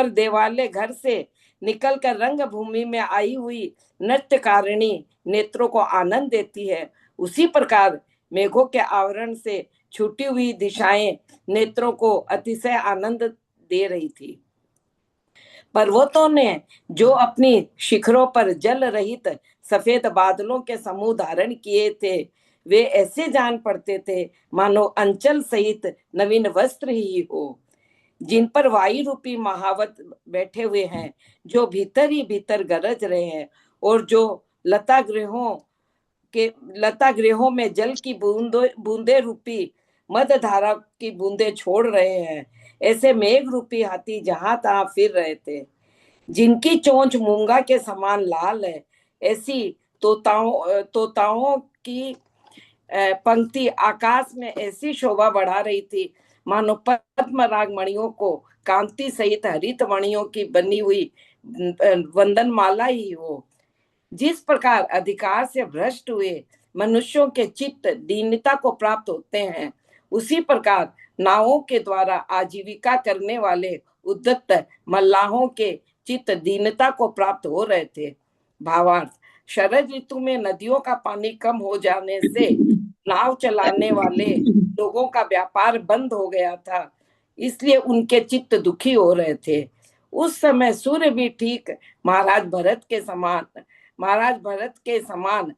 देवाले घर से निकलकर रंग भूमि में आई हुई नृत्यकारिणी नेत्रों को आनंद देती है, उसी प्रकार मेघों के आवरण से छूटी हुई दिशाएं नेत्रों को अतिशय आनंद दे रही थी। पर्वतों ने जो अपनी शिखरों पर जल रहित सफेद बादलों के समूह धारण किए थे, वे ऐसे जान पड़ते थे मानो अंचल सहित नवीन वस्त्र ही हो, जिन पर वायु रूपी महावत बैठे हुए हैं, जो भीतर ही भीतर गरज रहे हैं और जो लता गृहों में जल की बूंदे रूपी मद धारा की बूंदे छोड़ रहे हैं। ऐसे मेघ रूपी हाथी जहां तहां फिर रहे थे, जिनकी चोंच मूंगा के समान लाल है। ऐसी तोताओं की पंक्ति आकाश में ऐसी शोभा बढ़ा रही थी मानो पद्मराग मणियों को कांति सहित हरित मणियों की बनी हुई वंदन माला ही हो। जिस प्रकार अधिकार से भ्रष्ट हुए मनुष्यों के चित्त दीनता को प्राप्त होते हैं, उसी प्रकार नावों के द्वारा आजीविका करने वाले उद्दत मल्लाहों के चित्त दीनता को प्राप्त हो रहे थे। भावार्थ, शरद ऋतु में नदियों का पानी कम हो जाने से नाव चलाने वाले लोगों का व्यापार बंद हो गया था, इसलिए उनके चित्त दुखी हो रहे थे। उस समय सूर्य भी ठीक महाराज भरत के समान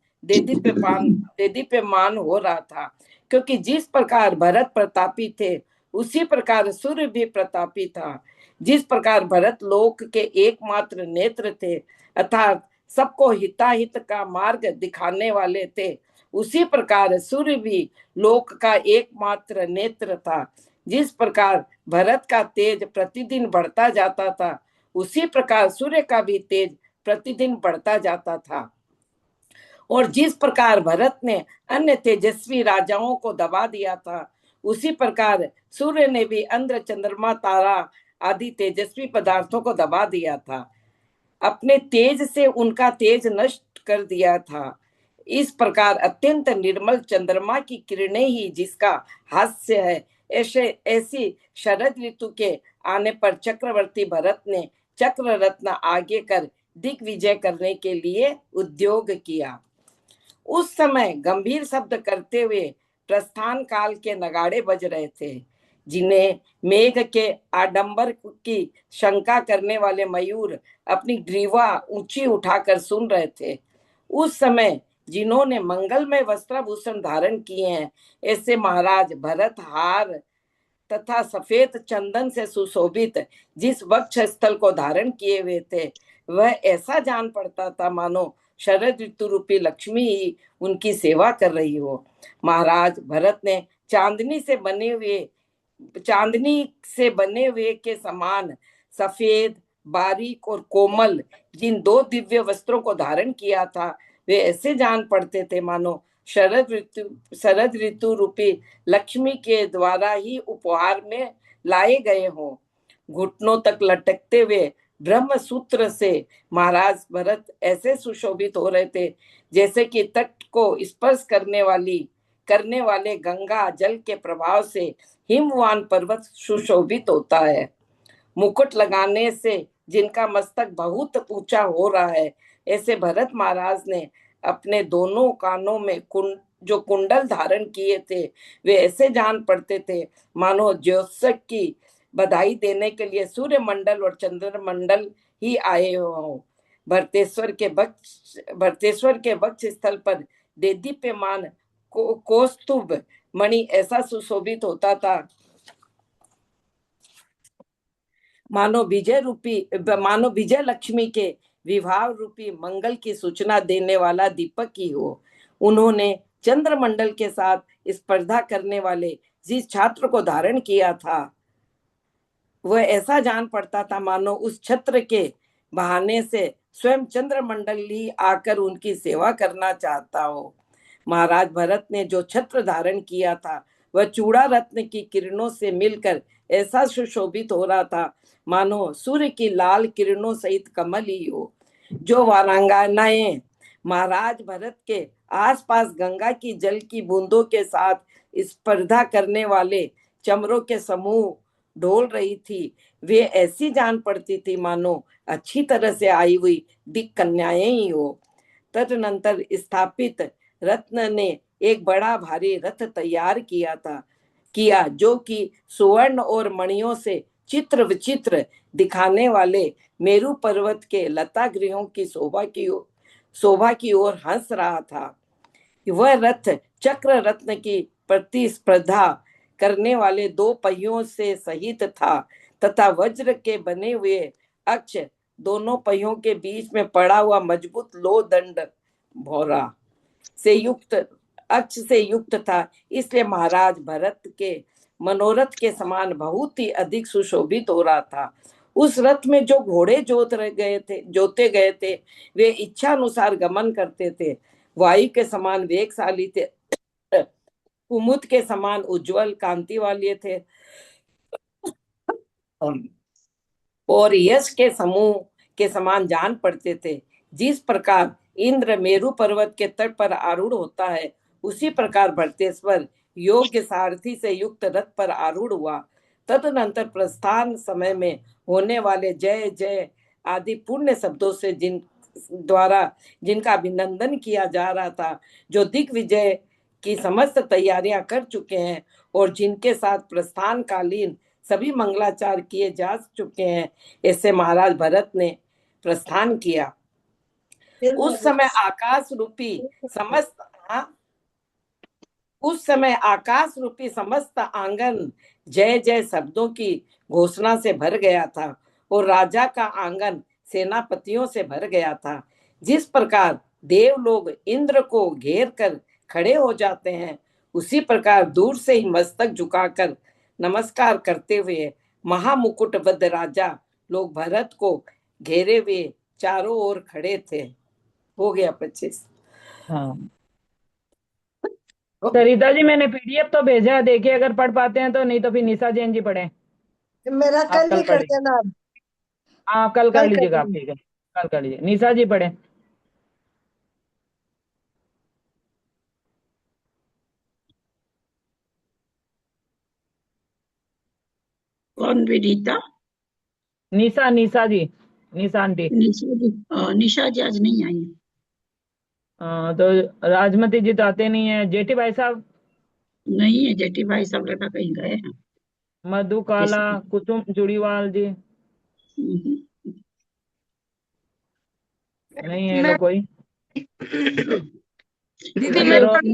देदीप्यमान हो रहा था, क्योंकि जिस प्रकार भरत प्रतापी थे उसी प्रकार सूर्य भी प्रतापी था। जिस प्रकार भरत लोक के एकमात्र नेत्र थे अर्थात सबको हिताहित का मार्ग दिखाने वाले थे, उसी प्रकार सूर्य भी लोक का एकमात्र नेत्र था। जिस प्रकार भरत का तेज प्रतिदिन बढ़ता जाता था, उसी प्रकार सूर्य का भी तेज प्रतिदिन बढ़ता जाता था। और जिस प्रकार भरत ने अन्य तेजस्वी राजाओं को दबा दिया था, उसी प्रकार सूर्य ने भी इंद्र चंद्रमा तारा आदि तेजस्वी पदार्थों को दबा दिया था, अपने तेज से उनका तेज नष्ट कर दिया था। इस प्रकार अत्यंत निर्मल चंद्रमा की किरणें ही जिसका हास्य है, ऐसी शरद ऋतु के आने पर चक्रवर्ती भरत ने चक्र रत्न आगे कर दिग्विजय करने के लिए उद्योग किया। उस समय गंभीर शब्द करते हुए प्रस्थान काल के नगाड़े बज रहे थे, जिन्हें मेघ के आडंबर की शंका करने वाले मयूर अपनी ग्रीवा ऊंची उठाकर सुन रहे थे। उस समय जिन्होंने मंगलमय वस्त्राभूषण धारण किए हैं, ऐसे महाराज भरत हार तथा सफेद चंदन से सुशोभित जिस वक्ष स्थल को धारण किए हुए थे, वह ऐसा जान पड़ता था मानो शरद ऋतु रूपी लक्ष्मी ही उनकी सेवा कर रही हो। महाराज भरत ने चांदनी से बने हुए के समान सफेद, बारीक और कोमल जिन दो दिव्य वस्त्रों को धारण किया था, वे ऐसे जान पड़ते थे मानो शरद ऋतु रूपी लक्ष्मी के द्वारा ही उपहार में लाए गए हों। घुटनों तक लटकते हुए ब्रह्म सूत्र से महाराज भरत ऐसे सुशोभित हो रहे थे जैसे कि तट को स्पर्श करने वाले गंगा जल के प्रभाव से हिमवान पर्वत सुशोभित होता है। मुकुट लगाने से जिनका मस्तक बहुत ऊंचा हो रहा है, ऐसे भरत महाराज ने अपने दोनों कानों में जो कुंडल धारण किए थे, वे ऐसे जान पड़ते थे मानो ज्योत्सक की बधाई देने के लिए सूर्य मंडल और चंद्र मंडल ही आए हों। भरतेश्वर के वक्ष स्थल पर देदीप्यमान कौस्तुभ मणि ऐसा सुशोभित होता था मानो विजय लक्ष्मी के विवाह रूपी मंगल की सूचना देने वाला दीपक ही हो। उन्होंने चंद्रमंडल के साथ स्पर्धा करने वाले जिस छात्र को धारण किया था, वह ऐसा जान पड़ता था मानो उस छत्र के बहाने से स्वयं चंद्रमंडल ही आकर उनकी सेवा करना चाहता हो। महाराज भरत ने जो छत्र धारण किया था, वह चूड़ा रत्न की किरणों से मिलकर ऐसा सुशोभित हो रहा था मानो सूर्य की लाल किरणों सहित कमल ही हो। जो वारांगनाएं महाराज भरत के आसपास गंगा की जल की बूंदों के साथ स्पर्धा करने वाले चमरों के समूह ढोल रही थी, वे ऐसी जान पड़ती थी मानो अच्छी तरह से आई हुई दिक कन्याएं ही हो। तदनंतर स्थापित रत्न ने एक बड़ा भारी रथ तैयार किया जो कि सुवर्ण और मणियों से चित्र विचित्र दिखाने वाले मेरु पर्वत के लता गृहों की शोभा की ओर हंस रहा था। वह रथ चक्र रत्न की प्रतिस्पर्धा करने वाले दो पहियों से सहित था तथा वज्र के बने हुए अक्ष दोनों पहियों के बीच में पड़ा हुआ मजबूत लोह दंड भौरा से युक्त था। इसलिए महाराज भरत के मनोरथ के समान बहुत ही अधिक सुशोभित हो रहा था। उस रथ में जो घोड़े जोते गए थे वे इच्छा अनुसार गमन करते थे, वायु के समान वेगशाली थे, कुमुद के समान उज्जवल कांति वाले थे और यश के समूह के समान जान पड़ते थे। जिस प्रकार इंद्र मेरु पर्वत के तट पर आरूढ़ होता है, उसी प्रकार भरतेश्वर योग्य सारथी से युक्त रथ पर आरूढ़ हुआ। तदनंतर प्रस्थान समय में होने वाले जय जय आदि पुण्य शब्दों से जिनका अभिनंदन किया जा रहा था, जो दिग्विजय की समस्त तैयारियां कर चुके हैं और जिनके साथ प्रस्थान कालीन सभी मंगलाचार किए जा चुके हैं, ऐसे महाराज भरत ने प्रस्थान किया। उस समय आकाश रूपी समस्त आंगन जय जय शब्दों की घोषणा से भर गया था और राजा का आंगन सेनापतियों से भर गया था। जिस प्रकार देव लोग इंद्र को घेर कर खड़े हो जाते हैं, उसी प्रकार दूर से ही मस्तक झुकाकर नमस्कार करते हुए महामुकुटबद्ध राजा लोग भरत को घेरे हुए चारों ओर खड़े थे। हो गया 25। हाँ सरिता जी, मैंने पीडीएफ तो भेजा है, देखिए अगर पढ़ पाते हैं तो, नहीं तो फिर निशा जैन जी पढ़े। मेरा कल ही कर देना। हाँ कल कर लीजिएगा आप, ठीक है कल कर लीजिए। निशा जी पढ़े। कौन विनीता? निशा जी, निशा आंटी। निशा जी आज नहीं आई। तो राजमती जी तो आते नहीं है। जेठी भाई साहब नहीं है, जेठी भाई सब लड़का कहीं गए हैं। मधु काला, कुसुम जुड़ीवाल जी नहीं है। कोई दीदी मेरे पास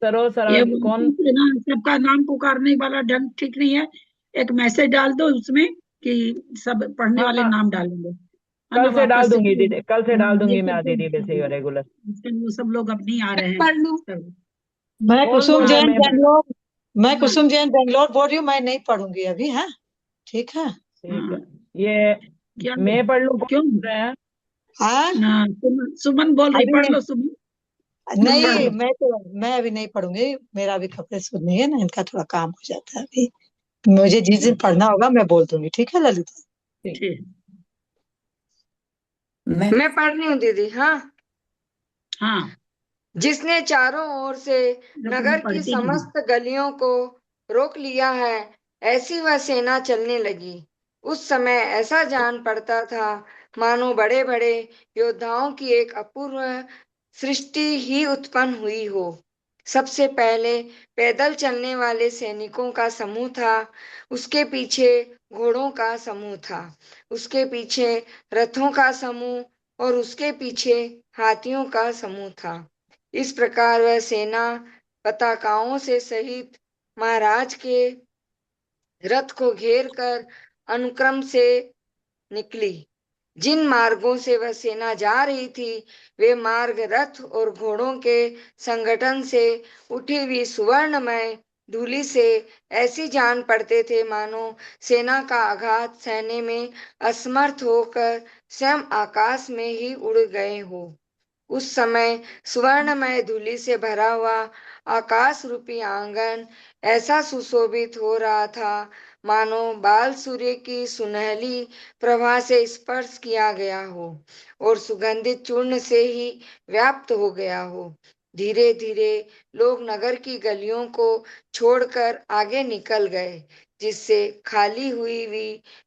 सरोसरा ये कौन? ना सबका नाम पुकारने वाला ढंग ठीक नहीं है। एक मैसेज डाल दो उसमें कि सब पढ़ने वाले हाँ, नाम डालेंगे, है ना, कल से डाल वापस से दूंगी दीदी, कल से डाल ये दूंगी मैं सब दीदी जैसे रेगुलर। वो सब लोग अब नहीं आ रहे हैं पढ़ लूं। सब। मैं कौन कुसुम बोल रहा है? जैन मैं बेंगलोर मैं हाँ कुसुम जैन बेंगलोर बोल रही हूँ। मैं नहीं पढ़ूंगी अभी। है ठीक है। ठीक है। हाँ। ये क्या मैं पढ़ लूं? कौन क्यों? बोल रहे हैं? हाँ हाँ, सुमन बोल रही, पढ़ अभी लो सुमन, तुम पढ़ नहीं। लो। मैं अभी नहीं पढ़ूंगी। मेरा अभी कपड़े सुननी है ना, इनका थोड़ा काम हो जाता है अभी। मुझे जिस दिन पढ़ना होगा मैं बोल दूंगी। ठीक है ललिता। ठीक। मैं पढ़ रही हूँ दीदी। हाँ। हाँ, जिसने चारों ओर से जब तुम नगर की पढ़ती नहीं। समस्त गलियों को रोक लिया है, ऐसी वह सेना चलने लगी। उस समय ऐसा जान पड़ता था मानो बड़े बड़े योद्धाओं की एक अपूर्व सृष्टि ही उत्पन्न हुई हो। सबसे पहले पैदल चलने वाले सैनिकों का समूह था, उसके पीछे घोड़ों का समूह था, उसके पीछे रथों का समूह और उसके पीछे हाथियों का समूह था। इस प्रकार वह सेना पताकाओं से सहित महाराज के रथ को घेर कर अनुक्रम से निकली। जिन मार्गों से वह सेना जा रही थी, वे मार्ग रथ और घोड़ों के संगठन से उठी हुई सुवर्णमय धूलि से ऐसी जान पड़ते थे मानो सेना का आघात सहने में असमर्थ होकर स्वयं आकाश में ही उड़ गए हो। उस समय सुवर्णमय धूलि से भरा हुआ आकाश रूपी आंगन ऐसा सुशोभित हो रहा था मानो बाल सूर्य की सुनहली प्रभा से स्पर्श किया गया हो और सुगंधित चूर्ण से ही व्याप्त हो गया हो। धीरे धीरे लोग नगर की गलियों को छोड़कर आगे निकल गए, जिससे खाली हुई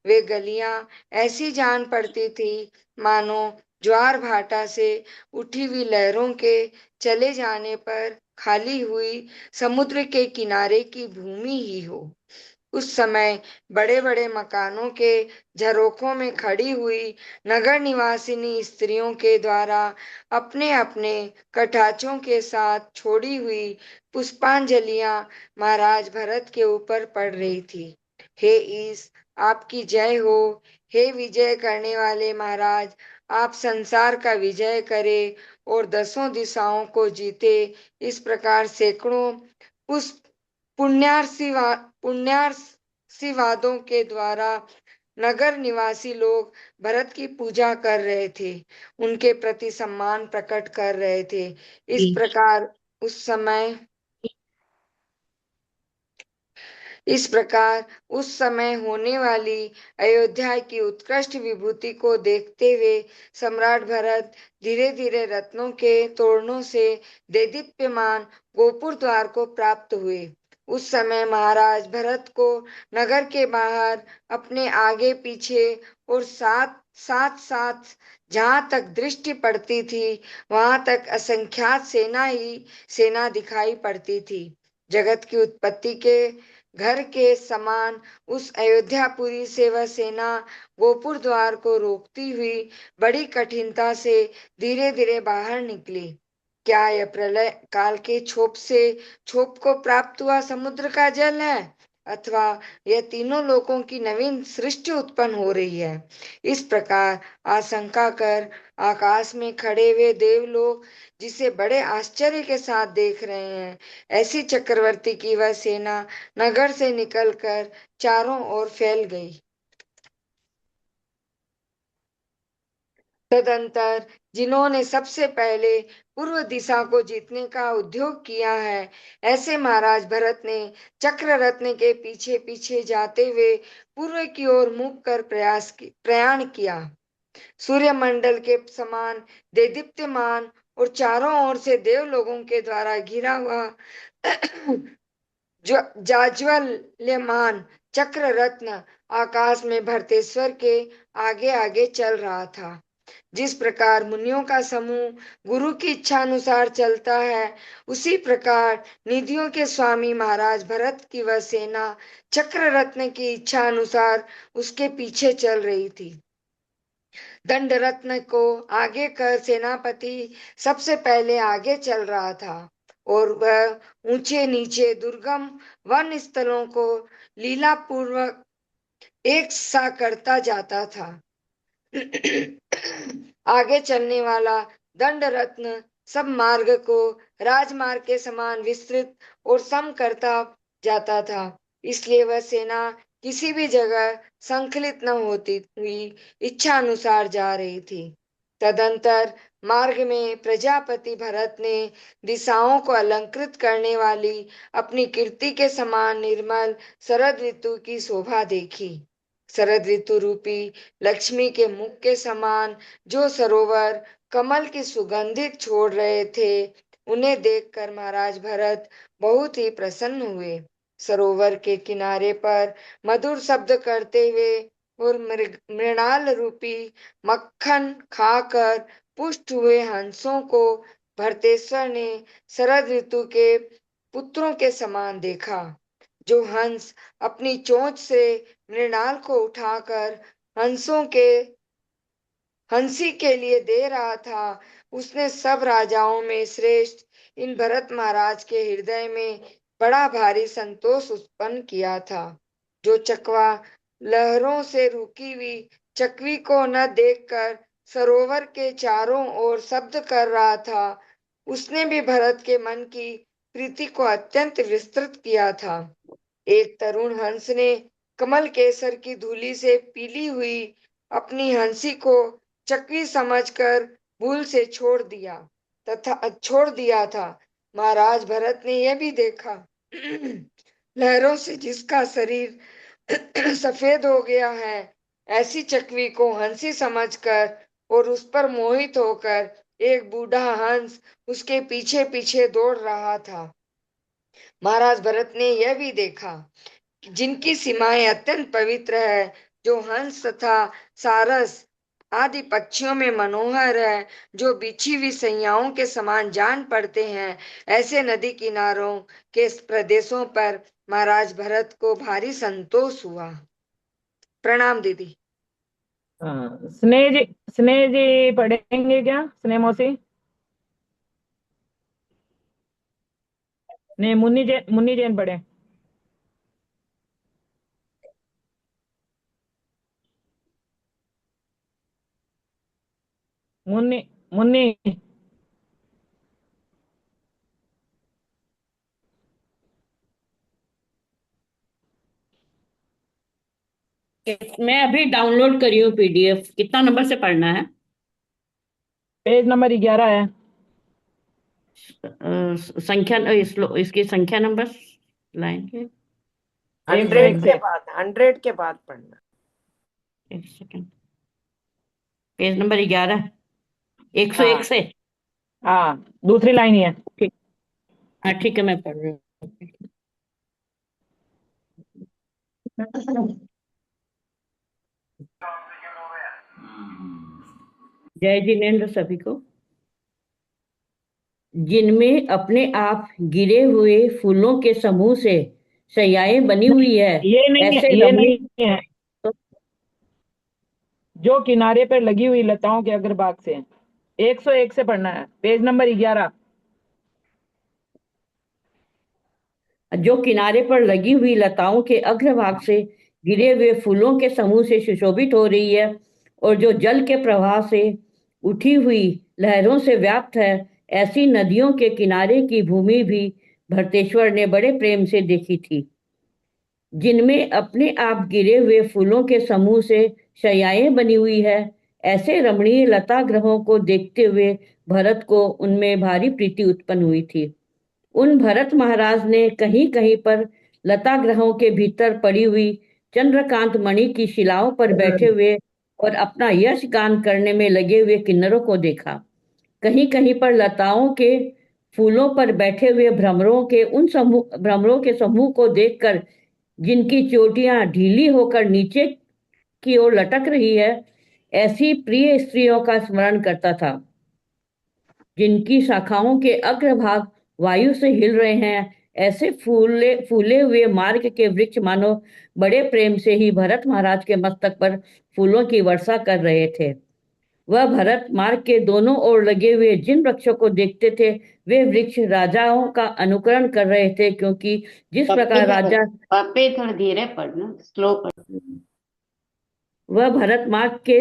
वे गलियां ऐसी जान पड़ती थी मानो ज्वार भाटा से उठी हुई लहरों के चले जाने पर खाली हुई समुद्र के किनारे की भूमि ही हो। उस समय बड़े बड़े मकानों के झरोखों में खड़ी हुई नगर निवासिनी स्त्रियों के द्वारा अपने अपने कटाक्षों के साथ छोड़ी हुई पुष्पांजलियां महाराज भरत के ऊपर पड़ रही थी। हे ईश, आपकी जय हो। हे विजय करने वाले महाराज, आप संसार का विजय करे और दसों दिशाओं को जीते। इस प्रकार सैकड़ों पुष्प पुण्यार्सीवादों के द्वारा नगर निवासी लोग भरत की पूजा कर रहे थे, उनके प्रति सम्मान प्रकट कर रहे थे। इस प्रकार उस समय होने वाली अयोध्या की उत्कृष्ट विभूति को देखते हुए सम्राट भरत धीरे धीरे रत्नों के तोरणों से देदीप्यमान गोपुर द्वार को प्राप्त हुए। उस समय महाराज भरत को नगर के बाहर, अपने आगे पीछे और साथ साथ साथ जहां तक दृष्टि पड़ती थी वहां तक असंख्यात सेना ही सेना दिखाई पड़ती थी। जगत की उत्पत्ति के घर के समान उस अयोध्यापुरी से वह सेना गोपुर द्वार को रोकती हुई बड़ी कठिनता से धीरे धीरे बाहर निकली। क्या यह प्रलय काल के छोप को प्राप्त हुआ समुद्र का जल है, अथवा यह तीनों लोकों की नवीन सृष्टि उत्पन्न हो रही है? इस प्रकार आशंका कर आकाश में खड़े हुए देवलोक जिसे बड़े आश्चर्य के साथ देख रहे हैं, ऐसी चक्रवर्ती की वह सेना नगर से निकलकर चारों ओर फैल गई। तदंतर जिन्होंने सबसे पहले पूर्व दिशा को जीतने का उद्योग किया है, ऐसे महाराज भरत ने चक्र रत्न के पीछे पीछे जाते हुए पूर्व की ओर मुख कर प्रयाण किया। सूर्य मंडल के समान देदीप्यमान और चारों ओर से देव लोगों के द्वारा घिरा हुआ जाज्वल्यमान चक्र रत्न आकाश में भरतेश्वर के आगे आगे चल रहा था। जिस प्रकार मुनियों का समूह गुरु की इच्छा अनुसार चलता है, उसी प्रकार निधियों के स्वामी महाराज भरत की वह सेना चक्र रत्न की इच्छा अनुसार उसके पीछे चल रही थी। दंड रत्न को आगे कर सेनापति सबसे पहले आगे चल रहा था और वह ऊंचे नीचे दुर्गम वन स्थलों को लीला पूर्वक एक सा करता जाता था। आगे चलने वाला दंड रत्न सब मार्ग को राजमार्ग के समान विस्तृत और सम करता जाता था, इसलिए वह सेना किसी भी जगह संकलित न होती हुई इच्छा अनुसार जा रही थी। तदंतर मार्ग में प्रजापति भरत ने दिशाओं को अलंकृत करने वाली अपनी कीर्ति के समान निर्मल शरद ऋतु की शोभा देखी। शरद ऋतु रूपी लक्ष्मी के मुख के समान जो सरोवर कमल की सुगंधित छोड़ रहे थे, उन्हें देखकर महाराज भरत बहुत ही प्रसन्न हुए। सरोवर के किनारे पर मधुर शब्द करते हुए और मृणाल रूपी मक्खन खाकर पुष्ट हुए हंसों को भरतेश्वर ने शरद ऋतु के पुत्रों के समान देखा। जो हंस अपनी चोंच से मृणाल को उठाकर हंसों के हंसी के लिए दे रहा था, उसने सब राजाओं में श्रेष्ठ इन भरत महाराज के हृदय में बड़ा भारी संतोष उत्पन्न किया था। जो चकवा लहरों से रुकी हुई चकवी को न देखकर सरोवर के चारों ओर शब्द कर रहा था, उसने भी भरत के मन की प्रीति को अत्यंत विस्तृत किया था। एक तरुण हंस ने कमल केसर की धूली से पीली हुई अपनी हंसी को चकवी समझकर भूल से छोड़ दिया था। महाराज भरत ने यह भी देखा, लहरों से जिसका शरीर सफेद हो गया है, ऐसी चकवी को हंसी समझकर और उस पर मोहित होकर एक बूढ़ा हंस उसके पीछे पीछे दौड़ रहा था। महाराज भरत ने यह भी देखा कि जिनकी सीमाएं अत्यंत पवित्र है, जो हंस तथा सारस आदि पक्षियों में मनोहर है, जो बिछी हुई सैयाओं के समान जान पड़ते हैं, ऐसे नदी किनारों के प्रदेशों पर महाराज भरत को भारी संतोष हुआ। प्रणाम दीदी। स्नेह जी पढ़ेंगे क्या? स्नेह मौसी ने मुन्नी जैन पढ़े। मुन्नी मुन्नी मैं अभी डाउनलोड करी हूँ पीडीएफ। कितना नंबर से पढ़ना है? पेज नंबर 11 है। संख्या इसकी संख्या नंबर लाइन के 100 के बाद पढ़ना। एक सेकंड। पेज नंबर 11 101 से। हाँ, दूसरी लाइन ही है। ठीक, हाँ ठीक है, मैं पढ़ रही हूँ। जय जिनेन्द्र सभी को। जिनमें अपने आप गिरे हुए फूलों के समूह से शैयाएं बनी हुई है, ये नहीं है। जो किनारे पर लगी हुई लताओं के अग्रभाग से 101 से पढ़ना है, पेज नंबर 11। जो किनारे पर लगी हुई लताओं के अग्रभाग से गिरे हुए फूलों के समूह से सुशोभित हो रही है और जो जल के प्रवाह से उठी हुई लहरों से व्याप्त है, ऐसी नदियों के किनारे की भूमि भी भरतेश्वर ने बड़े प्रेम से देखी थी। जिनमें अपने आप गिरे हुए फूलों के समूह से शैयाएं बनी हुई है, ऐसे रमणीय लता ग्रहों को देखते हुए भरत को उनमें भारी प्रीति उत्पन्न हुई थी। उन भरत महाराज ने कहीं कहीं पर लता ग्रहों के भीतर पड़ी हुई चंद्रकांत मणि की शिलाओं पर बैठे हुए और अपना यश गान करने में लगे हुए किन्नरों को देखा। कहीं कहीं पर लताओं के फूलों पर बैठे हुए भ्रमरों के समूह को देखकर, जिनकी चोटियां ढीली होकर नीचे की ओर लटक रही है, ऐसी प्रिय स्त्रियों का स्मरण करता था। जिनकी शाखाओं के अग्रभाग वायु से हिल रहे हैं, ऐसे फूले हुए मार्ग के वृक्ष मानो बड़े प्रेम से ही भरत महाराज के मस्तक पर फूलों की वर्षा कर रहे थे। वह भरत मार्ग के दोनों ओर लगे हुए जिन वृक्षों को देखते थे वे वृक्ष राजाओं का अनुकरण कर रहे थे, क्योंकि जिस प्रकार राजा पापे थोड़ा धीरे पढ़ना, स्लो पढ़ना। वह भरत मार्ग के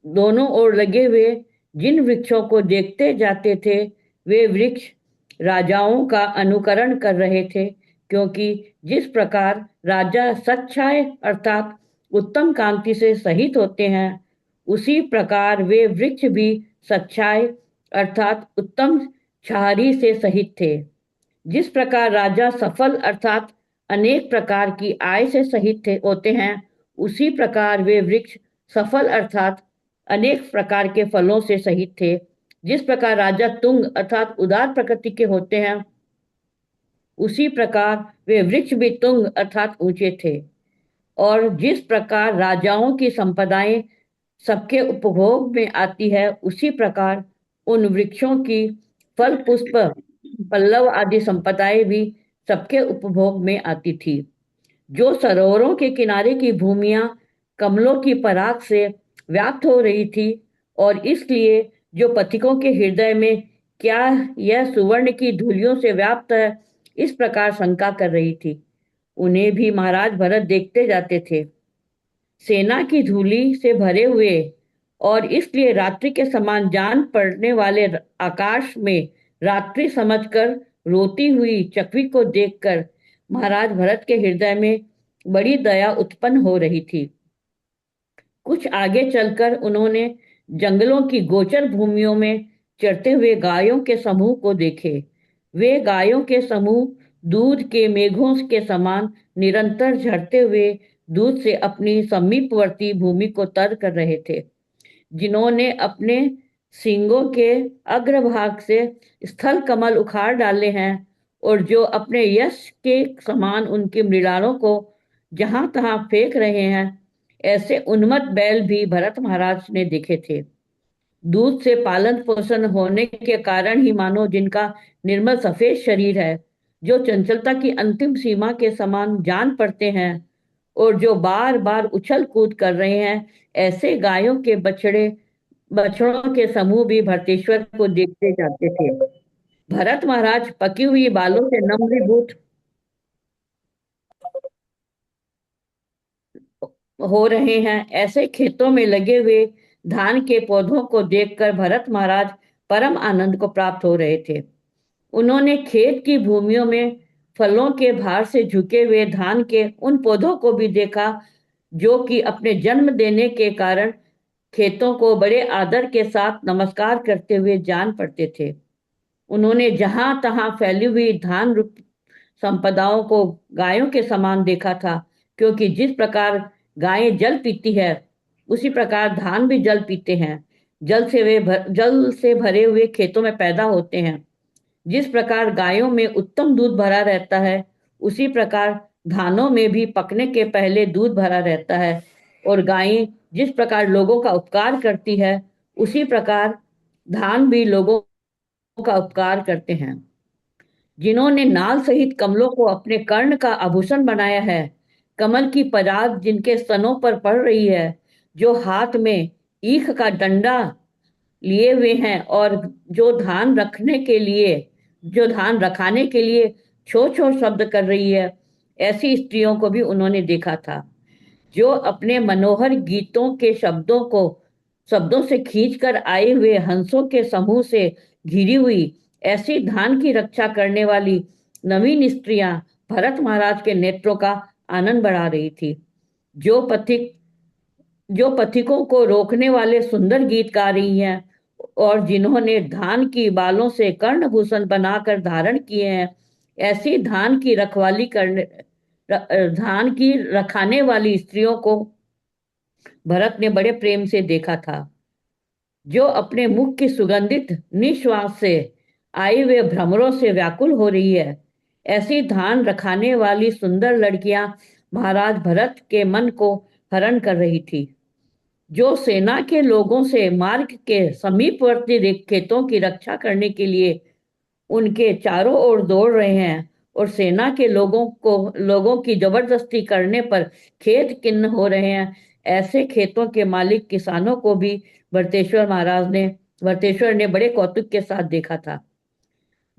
दोनों ओर लगे हुए जिन वृक्षों को देखते जाते थे वे वृक्ष राजाओं का अनुकरण कर रहे थे, क्योंकि जिस प्रकार राजा सच्चाई अर्थात उत्तम कांति से सहित होते हैं उसी प्रकार वे वृक्ष भी सच्चाई अर्थात उत्तम छाहरी से सहित थे। जिस प्रकार राजा सफल अर्थात अनेक प्रकार की आय से सहित होते हैं उसी प्रकार वे वृक्ष सफल अर्थात अनेक प्रकार के फलों से सहित थे। जिस प्रकार राजा तुंग अर्थात उदार प्रकृति के होते हैं उसी प्रकार वे वृक्ष भी तुंग अर्थात ऊंचे थे। और जिस प्रकार राजाओं की संपदाएं सबके उपभोग में आती है उसी प्रकार उन वृक्षों की फल पुष्प पल्लव आदि संपदाएं भी सबके उपभोग में आती थी। जो सरोवरों के किनारे की भूमियां कमलों की पराग से व्याप्त हो रही थी और इसलिए जो पथिकों के हृदय में क्या यह सुवर्ण की धूलियों से व्याप्त है इस प्रकार शंका कर रही थी, उन्हें भी महाराज भरत देखते जाते थे। सेना की धूली से भरे हुए और इसलिए रात्रि के समान जान पड़ने वाले आकाश में रात्रि समझकर रोती हुई चकवी को देखकर महाराज भरत के हृदय में बड़ी दया उत्पन्न हो रही थी। कुछ आगे चलकर उन्होंने जंगलों की गोचर भूमियों में चरते हुए गायों के समूह को देखे। वे गायों के समूह दूध के मेघों के समान निरंतर झड़ते हुए दूध से अपनी समीपवर्ती भूमि को तर कर रहे थे, जिन्होंने अपने सींगों के अग्रभाग से स्थल कमल उखाड़ डाले हैं और जो अपने यश के समान उनके मृणालों को जहां तहां फेंक रहे हैं, ऐसे उन्मत्त बैल भी भरत महाराज ने देखे थे। दूध से पालन पोषण होने के कारण ही मानो जिनका निर्मल सफेद शरीर है, जो चंचलता की अंतिम सीमा के समान जान पड़ते हैं और जो बार बार उछल कूद कर रहे हैं, ऐसे गायों के बछड़ों के समूह भी भरतेश्वर को देखते जाते थे। भरत महाराज पकी हुई बालों से नम्रीभूत हो रहे हैं, ऐसे खेतों में लगे हुए धान के पौधों को देखकर भरत महाराज परम आनंद को प्राप्त हो रहे थे। उन्होंने खेत की भूमियों में फलों के भार से झुके हुए धान के उन पौधों को भी देखा जो कि अपने जन्म देने के कारण खेतों को बड़े आदर के साथ नमस्कार करते हुए जान पड़ते थे। उन्होंने जहां तहां फैली हुई धान रूप संपदाओं को गायों के समान देखा था, क्योंकि जिस प्रकार गायें जल पीती है उसी प्रकार धान भी जल पीते हैं। जल से भरे हुए खेतों में पैदा होते हैं। जिस प्रकार गायों में उत्तम दूध भरा रहता है उसी प्रकार धानों में भी पकने के पहले दूध भरा रहता है, और गायें जिस प्रकार लोगों का उपकार करती है उसी प्रकार धान भी लोगों का उपकार करते हैं। जिन्होंने नाल सहित कमलों को अपने कर्ण का आभूषण बनाया है, कमल की पराग जिनके स्तनों पर पड़ रही है, जो हाथ में ईख का डंडा लिए हुए हैं और जो धान रखाने के लिए छो छो शब्द कर रही है, ऐसी स्त्रियों को भी उन्होंने देखा था। जो अपने मनोहर गीतों के शब्दों से खींचकर आए हुए हंसों के समूह से घिरी हुई ऐसी धान की रक्षा करने वाली नवीन स्त्रियां भरत महाराज के नेत्रों का आनंद बढ़ा रही थी। जो पथिकों को रोकने वाले सुंदर गीत गा रही हैं और जिन्होंने धान की बालों से कर्णभूषण बनाकर धारण किए हैं, ऐसी धान की रखाने वाली स्त्रियों को भरत ने बड़े प्रेम से देखा था। जो अपने मुख की सुगंधित निश्वास से आए हुए भ्रमरों से व्याकुल हो रही है, ऐसी धान रखाने वाली सुंदर लड़कियां महाराज भरत के मन को हरण कर रही थी। जो सेना के लोगों से मार्ग के समीपवर्ती खेतों की रक्षा करने के लिए उनके चारों ओर दौड़ रहे हैं और सेना के लोगों की जबरदस्ती करने पर खेत किन्न हो रहे हैं, ऐसे खेतों के मालिक किसानों को भी भरतेश्वर ने बड़े कौतुक के साथ देखा था।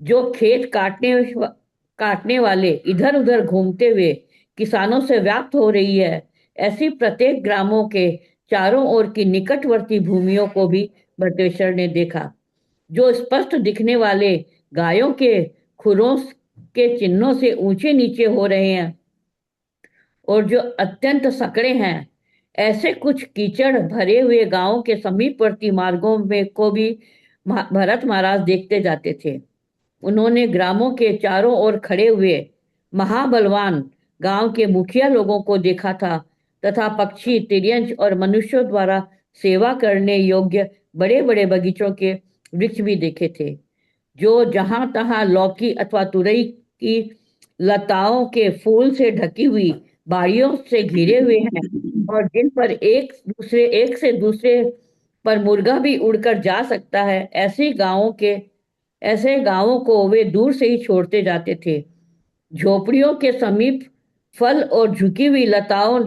जो खेत काटने वाले इधर उधर घूमते हुए किसानों से व्याप्त हो रही है, ऐसी प्रत्येक ग्रामों के चारों ओर की निकटवर्ती भूमियों को भी भरतेश्वर ने देखा। जो स्पष्ट दिखने वाले गायों के खुरों के चिन्हों से ऊंचे नीचे हो रहे हैं और जो अत्यंत सकड़े हैं, ऐसे कुछ कीचड़ भरे हुए गांवों के समीपवर्ती मार्गों में को भी भरत महाराज देखते जाते थे। उन्होंने ग्रामों के चारों ओर खड़े हुए महाबलवान गांव के मुखिया लोगों को देखा था तथा पक्षी, तिर्यंच और मनुष्यों द्वारा सेवा करने योग्य बड़े बड़े बगीचों के वृक्ष भी देखे थे, जो जहां तहां लौकी अथवा तुरई की लताओं के फूल से ढकी हुई बाड़ियों से घिरे हुए हैं और जिन पर एक से दूसरे पर मुर्गा भी उड़कर जा सकता है। ऐसे गांवों को वे दूर से ही छोड़ते जाते थे। झोपड़ियों के समीप फल और झुकी हुई लताओं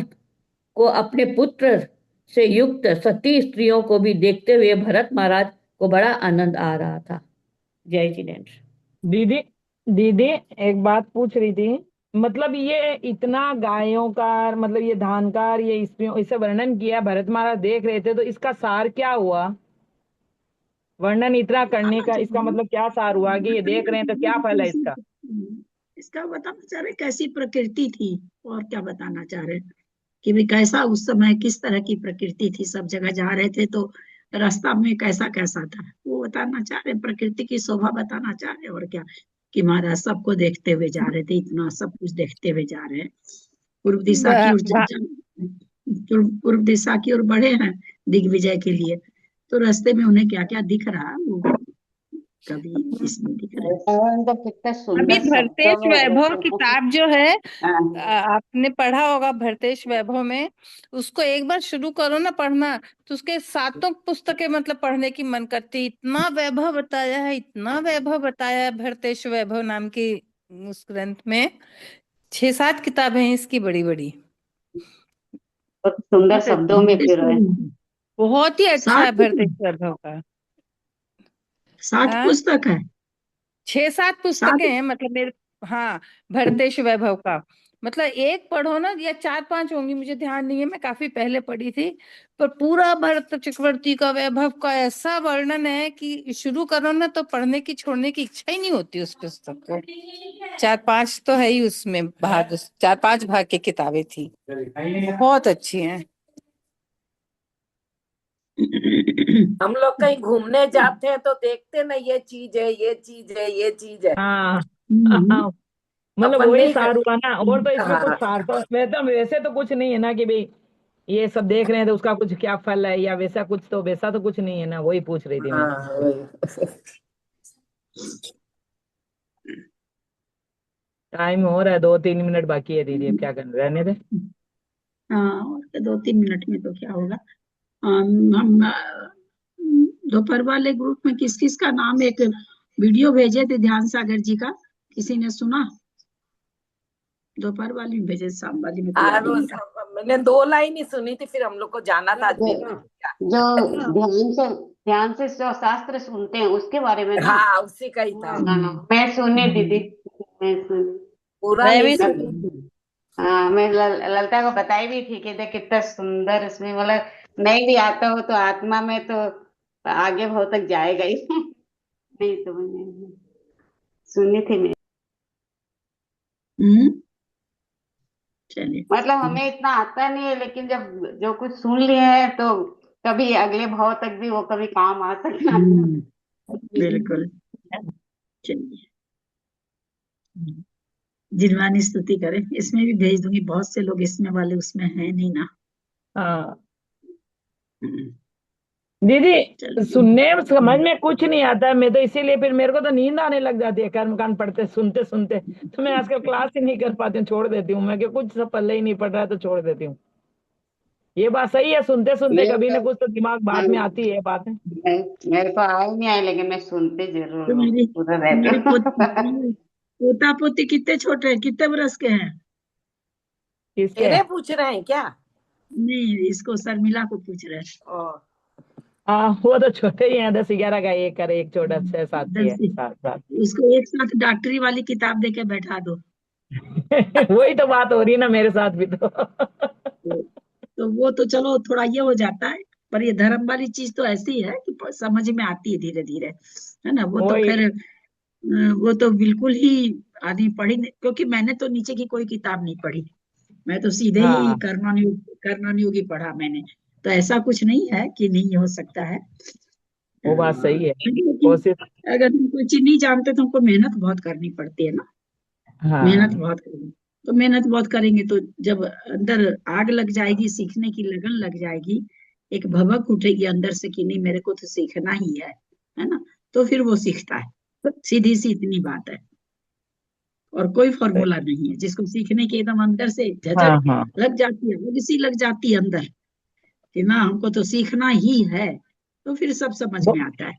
को अपने पुत्र से युक्त सती स्त्रियों को भी देखते हुए भरत महाराज को बड़ा आनंद आ रहा था। जय जिनेन्द्र। दीदी एक बात पूछ रही थी, मतलब ये इतना गायों का, मतलब ये धान का, ये स्त्रियों, इसे वर्णन किया भरत महाराज देख रहे थे, तो इसका सार क्या हुआ? वर्णन इतना करने का इसका मतलब क्या सार हुआ कि ये देख रहे हैं तो क्या फल है इसका? इसका बताना चाह रहे कैसी प्रकृति थी, और क्या बताना चाह रहे कि भी कैसा उस समय किस तरह की प्रकृति थी। सब जगह जा रहे थे तो रास्ता में कैसा कैसा था वो बताना चाह रहे, प्रकृति की शोभा बताना चाह रहे। और क्या कि महाराज सबको देखते हुए जा रहे थे, इतना सब कुछ देखते हुए जा रहे हैं। पूर्व दिशा की ओर बढ़े हैं दिग्विजय के लिए, तो रास्ते में उन्हें क्या क्या दिख रहा वो कभी इसमें दिख रहा है। कितना अभी सुंदर भरतेश शब्दों में वैभव किताब जो है हाँ, आपने पढ़ा होगा भरतेश वैभव में, उसको एक बार शुरू करो ना पढ़ना, तो उसके सातों पुस्तकें मतलब पढ़ने की मन करती। इतना वैभव बताया है, इतना वैभव बताया है भरतेश वैभव नाम की उस ग्रंथ में। 6-7 किताबें हैं इसकी बड़ी बड़ी, बहुत सुंदर शब्दों में फिर है। बहुत ही अच्छा है भरतेश वैभव का। 7 पुस्तक है, 6-7 पुस्तकें हैं मतलब मेरे, हाँ, भरतेश वैभव का। मतलब एक पढ़ो ना, या 4-5 होंगी, मुझे ध्यान नहीं है, मैं काफी पहले पढ़ी थी, पर पूरा भरत चक्रवर्ती का वैभव का ऐसा वर्णन है कि शुरू करो ना तो पढ़ने की छोड़ने की इच्छा ही नहीं होती उस पुस्तक को। 4-5 तो है ही उसमें भाग, 4-5 भाग की किताबें थी, बहुत अच्छी हैं। हम लोग कहीं घूमने जाते हैं तो देखते ना, ये चीज है, ये चीज है, ये चीज है। हाँ मतलब अपन वही नहीं सार हुआ ना। और तो इसमें कुछ हाँ। सार तो वैसे तो कुछ नहीं है ना कि भाई ये सब देख रहे हैं तो उसका कुछ क्या फल है या वैसा कुछ, तो वैसा तो कुछ नहीं है ना, वही पूछ रही थी मैं। हाँ, वही। टाइम हो रहा है, 2-3 मिनट बाकी है दीदी, अब क्या करना, रहने दे। हाँ, और 2-3 मिनट में तो क्या होगा। हम दोपहर वाले ग्रुप में किस किस का नाम, एक वीडियो भेजे थे ध्यान सागर जी का, किसी ने सुना? दोपहर वाली में भेजे, शाम वाली में तो याद ही नहीं रहा। मैंने 2 लाइन ही सुनी थी, फिर हम लोग को जाना था। जो ध्यान से जो शास्त्र सुनते हैं उसके बारे में ना। हाँ, उसी का ही था। मैं सुनी दीदी, मैं सुनी, पूरा मैं नहीं भी सुनी। हाँ, मैं ललिता को बताई भी थी कि देख कितना सुंदर इसमें, मतलब नहीं भी आता हो तो आत्मा में तो आगे बहुत तक जाएगा ही। नहीं तो मैंने सुनी थी मैं। चलिए, मतलब हमें इतना आता नहीं है, लेकिन जब जो कुछ सुन लिए हैं तो कभी अगले भाव तक भी वो कभी काम आ सकता है। बिल्कुल। चलिए, जिनवानी स्तुति करें, इसमें भी भेज दूंगी, बहुत से लोग इसमें वाले उसमें है नहीं ना। हाँ दीदी, सुनने समझ में कुछ नहीं आता है, मैं तो इसीलिए फिर मेरे को तो नींद आने लग जाती है कर्मकांड पढ़ते सुनते सुनते, तो मैं आजकल क्लास ही नहीं कर पाती हूँ, छोड़ देती हूँ मैं, कि कुछ सब पल्ले ही नहीं पड़ रहा है तो छोड़ देती हूँ। ये बात सही है, सुनते सुनते कभी ना कुछ तो दिमाग बाद में आती है बात है। मेरे को आए नहीं आए, लेकिन मैं सुनते जरूर हूँ, पूरा तुम्हारी रहती हूँ। पोता पोती कितने छोटे हैं, कितने बरस के हैं? तेरे पूछ रहे हैं क्या? नहीं, इसको शर्मिला को पूछ रहे हैं। हाँ, वो तो छोटे ही हैं, 10-11 का एक करे, एक छोटा 6-7 की है, 10 7 साल। उसको एक साथ डॉक्टरी वाली किताब दे के बैठा दो। वही तो बात हो रही है ना, मेरे साथ भी तो। तो वो तो चलो थोड़ा ये हो जाता है, पर ये धर्म वाली चीज तो ऐसी है कि समझ में आती है धीरे धीरे, है ना। वो तो वही। खैर वो तो बिल्कुल ही आदमी पढ़ी क्योंकि मैंने तो नीचे की कोई किताब नहीं पढ़ी, मैं तो सीधे ही हाँ, कर्णन योग ही पढ़ा मैंने। तो ऐसा कुछ नहीं है कि नहीं हो सकता है। वो बात सही है। लेकिन कोशिश। अगर हम कोई चीज नहीं जानते तो हमको मेहनत बहुत करनी पड़ती है ना, मेहनत हाँ, बहुत करेंगे। तो मेहनत बहुत करेंगे तो जब अंदर आग लग जाएगी, सीखने की लगन लग जाएगी, एक भभक उठेगी अंदर से कि नहीं मेरे को तो सीखना ही है ना, तो फिर वो सीखता है। सीधी सी इतनी बात है, और कोई फॉर्मूला नहीं है। जिसको सीखने की एकदम अंदर से हाँ, झटक हाँ। लग जाती है, आग सी लग जाती है अंदर कि ना हमको तो सीखना ही है, तो फिर सब समझ में आता है।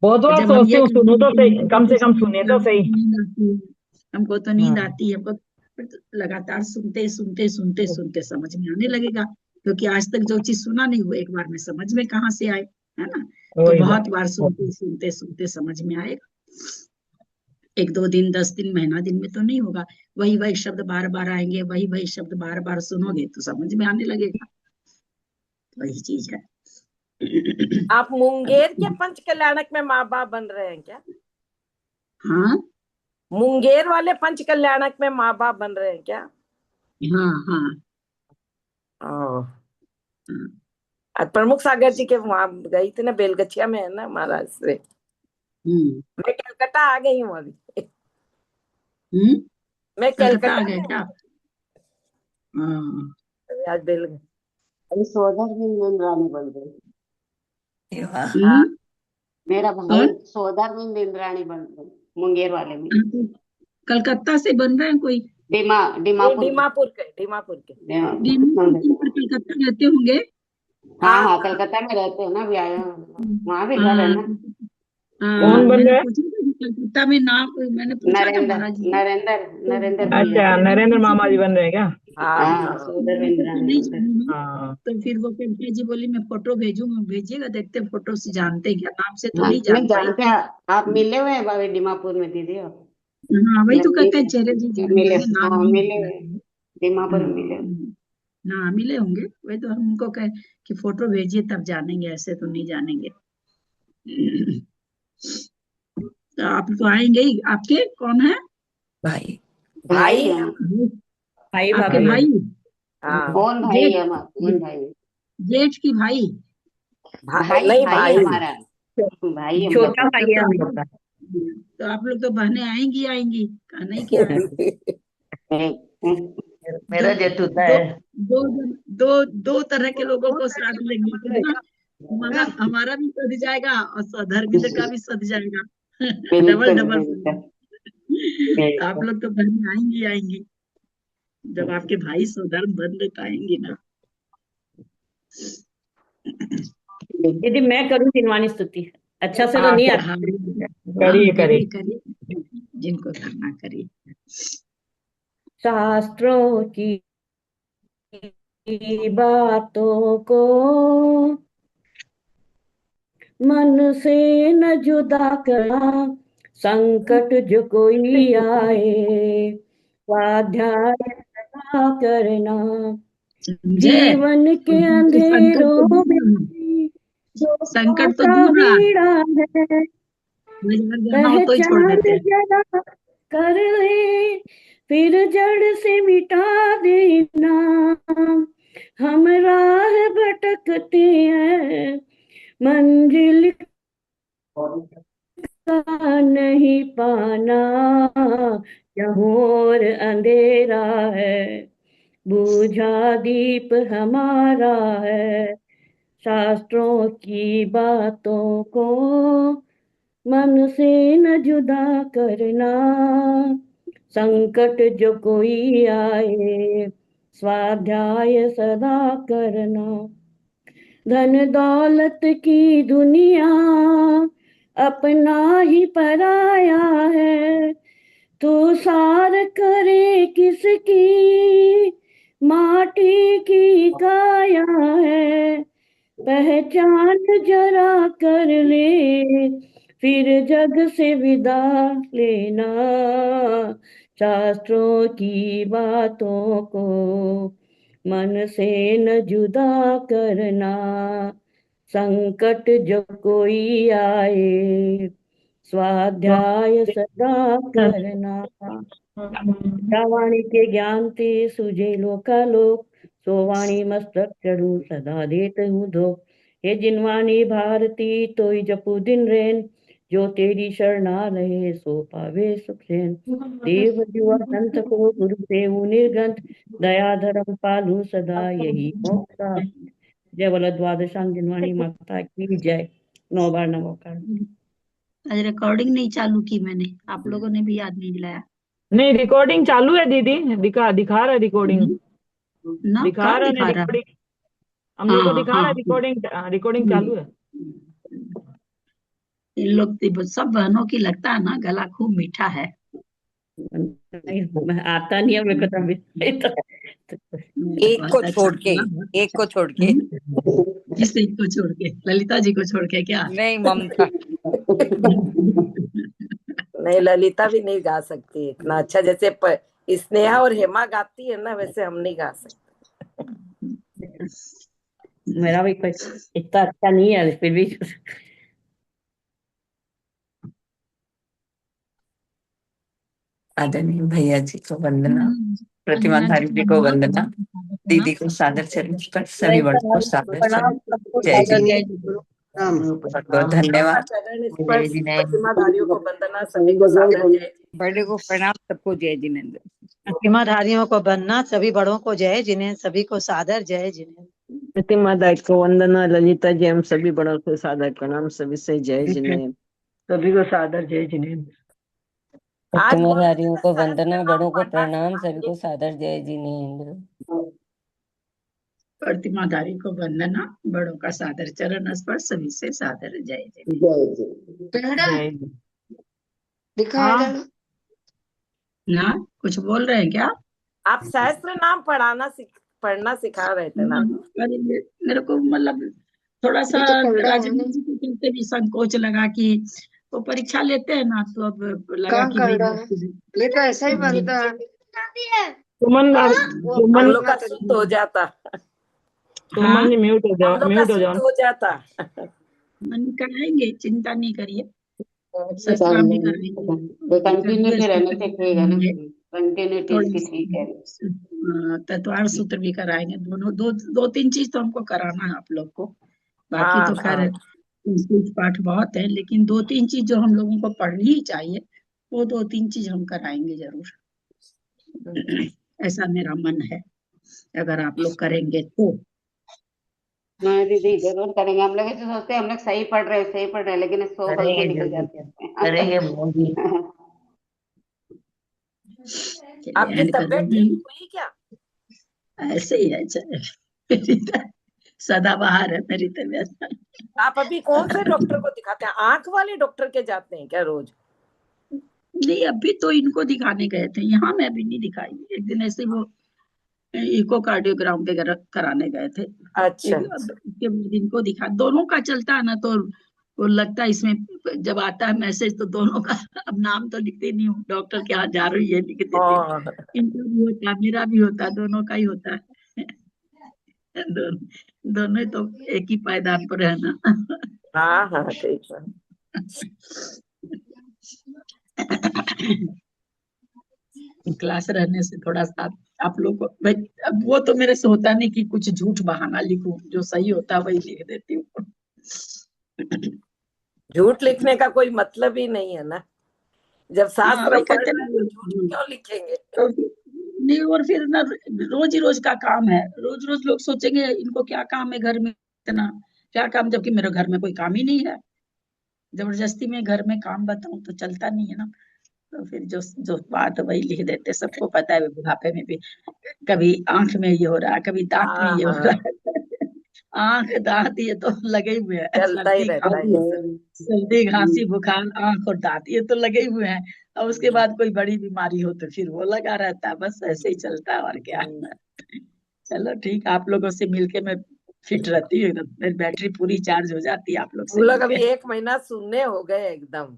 बहुत और बार जब हम सोचती ये हूँ, कहते सुनू हैं तो कि सही, हमको कम तो से कम सुने तो सही। नींद आती है, हमको तो नींद हाँ, आती है, हमको फिर तो लगातार सुनते सुनते सुनते सुनते समझ में आने लगेगा। क्योंकि आज तक जो चीज सुना नहीं वो एक बार में समझ में कहाँ से आए, है ना। तो वही बहुत बात। बार सुनते सुनते सुनते समझ में आएगा। 1-2 दिन, 10 दिन, महीना दिन में तो नहीं होगा। वही वही शब्द बार बार आएंगे, वही वही शब्द बार बार सुनोगे तो समझ में आने लगेगा। वही चीज है। आप मुंगेर के पंच कल्याणक में माँ बाप बन रहे हैं क्या? हाँ मुंगेर वाले पंच कल्याणक में माँ बाप बन रहे हैं क्या? हाँ हाँ ओह, हाँ। आज प्रमुख सागर जी के वहां गई थी ना, बेलगछिया में है ना महाराज से। मैं कलकत्ता आ गई हूँ अभी। मैं कलकत्ता आ कलकत्ता गए में क्या? हूँ हाँ अभी, आज बेल। अभी सोधर भी इंद्राणी बन गई। हम्म, मेरा भाई कौन? सोधर में इंद्राणी बन गई, मुंगेर वाले में। कलकत्ता से बन रहे हैं कोई? दीमापुर दीमापुर के दीमापुर पर कलकत्ता रहते होंगे। हाँ हाँ, कलकत्ता में रहते हैं ना, अभी आए हैं। वहां भी घर है हाँ ना। कौन बन मैंने रहा है? पूछा था कि कलकत्ता में नाम, मैंने पूछा था नरेंद्र महाराज जी से। नरेंद्र तो नरेंद्र जी है। अच्छा, नरेंद्र मामा जी बन रहे हैं क्या? हाँ, सोधर में तो इंद्राणी नहीं बन गई। जानू मैं। हाँ, तो फिर वो कंपनी जी बोली मैं फोटो भेजूंगा, भेजिएगा, देखते हैं फोटो से जानते हैं क्या, नाम से तो हाँ, नहीं नहीं जान पाई। जानते हैं। आप मिले हुए हैं भाभी दीमापुर में दीदी हो? हाँ वही तो कहते हैं, नजदीक चेहरे जी है। जान मिले, जाएंगे, नाम हाँ नहीं मिले जानते हुए हैं। हैं। दीमापुर में मिले हुए। ना मिले होंगे, वही तो हमको कहे कि फोटो भेजिए तब जानेंगे, ऐसे तो नहीं जानेंगे। तो आप तो आएंगे ही। आपके कौन है? भाई भाई भाई है। भाई आपके भाभी है। भाई? हाँ कौन भाई जेठ? है हमारा? कौन भाई? जेठ की भाई? भाई नहीं भाई है भाई। हमारा। भाई है हम लोग छोटा का। भाई है हम लोग का। तो आप लोग तो बहनें आएंगी आएंगी, कहा नहीं क्या है? दो मेरा जेठूता दो है। दो दो दो तरह के लोगों को साथ लेंगे तो ना, हमारा हमारा भी सध जाएगा और धर्मेंद्र का भी सध जाएगा। डबल बिल्कुल डबल। बिल्कुल तो आप बिल्कुल। लोग तो बहनें आएंगी आएंगी, जब आपके भाई सौधर्म बन ले तो आएंगी ना। दीदी मैं करूँ दिनवानी स्तुति? अच्छा से तो हाँ, नहीं हाँ आता। करिए करिए करिए। करिए, जिनको करना करिए। शास्त्रों की बातों को मन से न जुदा करना, संकट जो कोई आए स्वाध्याय सदा करना। समझे? जीवन के तो संकट तो अंधेरों दूर में रहो, भी जोतों संकट तो का दूर रहा, बीड़ा है, बाजार जाना हो तो ही छोड़ पहचान देते हैं। जरा कर ले, फिर जड़ से मिटा देना। हम राह भटकते हैं, मंजिल का नहीं पाना, यहाँ और अंधेरा है, बूझा दीप हमारा है। शास्त्रों की बातों को मन से न जुदा करना, संकट जो कोई आए स्वाध्याय सदा करना। धन दौलत की दुनिया अपना ही पराया है, तू सार करे किसकी माटी की काया है, पहचान जरा कर ले, फिर जग से विदा लेना, शास्त्रों की बातों को मन से न जुदा करना, संकट जो कोई आए स्वाध्याय सदा करना। वाणी के ज्ञान ते सुझे लोकालोक, सोवाणी मस्तक चढ़ू सदा देत हूँ धो। हे जिनवाणी भारती तोई जपू दिन रैन, जो तेरी शरणा रहे सो पावे सुख चैन। देव जुआ संत को गुरु देव निर्गंथ, दया धर्म पालू सदा यही मोक्ष का। जय बोला द्वादशांग जिनवाणी माता की जय। 9 बार नमोकार। आज रिकॉर्डिंग नहीं चालू की मैंने, आप लोगों ने भी याद नहीं दिलाया। नहीं, रिकॉर्डिंग चालू है दीदी, दिखा रहा है रिकॉर्डिंग, ना दिखा कहाँ रहा है दिखा रहा? रिकॉर्डिंग, हम लोग को हाँ दिखा रहा है हाँ रिकॉर्डिंग चालू है। इन लोग सब बहनों की लगता है ना गला खूब मीठा है। आता नहीं है मेरे को तो। एक को छोड़ के, एक को छोड़ के, किस एक को छोड़ के? ललिता जी को छोड़ के क्या? नहीं ममता। नहीं, ललिता भी नहीं गा सकती इतना अच्छा, जैसे स्नेहा और हेमा गाती है ना, वैसे हम नहीं गा सकते। मेरा भी कोई इतना अच्छा नहीं है, फिर भी आदरणीय भैया जी को वंदना, प्रतिमाधारी जी को वंदना, दीदी को सादर चरण स्पर्श, सभी बड़ों को सादर चरण जय जी। बहुत बहुत धन्यवाद। जय जिनेंद्र। प्रतिमाधारियों को वंदना, सभी को सादर जय। बड़े को प्रणाम, सबको जय जिनेंद्र। प्रतिमाधारियों को वंदना, सभी बड़ों को जय जिनेंद्र, सभी को सादर जय जिनेंद्र। प्रतिमाधारी को वंदना, ललिता जी हम सभी बड़ों को सादर प्रणाम, सभी से जय जिनेंद्र, सभी को सादर जय जिनेंद्र। प्रतिमाधारियों को वंदना, बड़ों को प्रणाम, सभी को सादर जय जिनेंद्र। प्रतिमाधारी को वंदना, बड़ों का सादर चरण स्पर्श, सभी से सादर जय जय। दिखा हाँ ना, कुछ बोल रहे हैं क्या? आप सहस्त्र नाम पढ़ना सिखा रहे थे ना? अरे मेरे को मतलब थोड़ा सा राजनीति जी के चलते भी संकोच लगा कि वो परीक्षा लेते हैं ना, तो अब लगा कि भाई ये तो ऐसा ही बनता है। सुमन हम लोग का सुत हो जाता, सुमन जी म्यूट हो जाओ, म्यूट हो जाओ। हो जाता। मन कराएंगे, चिंता नहीं करिए, कंटिन्यूटी रहने से ठीक है ना, कंटिन्यूटी इसकी ठीक है। तत्वार सूत्र भी कराएंगे, दोनों दो तीन चीज तो हमको कराना है आप लोग को, बाकी तो खैर पाठ बहुत है, लेकिन 2-3 चीज जो हम लोगों को पढ़नी ही चाहिए, वो 2-3 चीज हम कराएंगे जरूर। ऐसा मेरा मन है, अगर आप लोग करेंगे तो। हाँ दीदी जरूर करेंगे। हम लोग ऐसे सोचते हैं हम लोग सही पढ़ रहे, लेकिन 100 गलती निकल जाती है। करेंगे मोदी। आपकी तबीयत ठीक हुई क्या? ऐसे ही है, सदाबहार है मेरी तबीयत। आप अभी कौन से डॉक्टर को दिखाते हैं? आंख वाले डॉक्टर के जाते हैं क्या रोज? नहीं, अभी तो इनको दिखाने गए थे, यहाँ मैं अभी नहीं दिखाई। एक दिन ऐसे वो इकोकार्डियोग्राम वगैरह कराने गए थे। अच्छा। इनको दिखा, दोनों का चलता है ना, तो वो लगता है इसमें जब आता है मैसेज तो दोनों का, अब नाम तो लिखते नहीं हूँ, डॉक्टर के हाथ जा रही है लिख देती हूँ। इनका भी होता है, मेरा भी होता है, दोनों का ही होता है। दोनों तो एक ही पायदान पर है ना। हाँ हाँ ठीक है। क्लास रहने से थोड़ा सा आप लोग को भाई, अब वो तो मेरे से होता नहीं कि कुछ झूठ बहाना लिखूं, जो सही होता है वही लिख देती हूँ। झूठ लिखने का कोई मतलब ही नहीं है ना, जब शास्त्र पढ़ रहे हैं तो झूठ क्यों लिखेंगे? नहीं, और फिर ना रोज ही रोज का काम है, रोज रोज लोग सोचेंगे इनको क्या काम है घर में, इतना क्या काम, जबकि मेरे घर में कोई काम ही नहीं है। जबरदस्ती में घर में काम बताऊं तो चलता नहीं है ना, तो फिर जो बात वही लिख देते। सबको पता है बुढ़ापे में भी कभी आंख में ये हो रहा है, कभी दांत में ये हो रहा है। आंख दांत ये तो लगे हुए हैं, चलता ही रहता है। सर्दी खांसी बुखार आंख और दांत ये तो लगे हुए हैं, और उसके बाद कोई बड़ी बीमारी हो तो फिर वो लगा रहता है। बस ऐसे ही चलता है, और क्या। चलो ठीक, आप लोगों से मिलके मैं फिट रहती हूँ एकदम, मेरी बैटरी पूरी चार्ज हो जाती है आप लोग हम से लोग अभी मिलके। 1 महीना सुनने हो गए एकदम।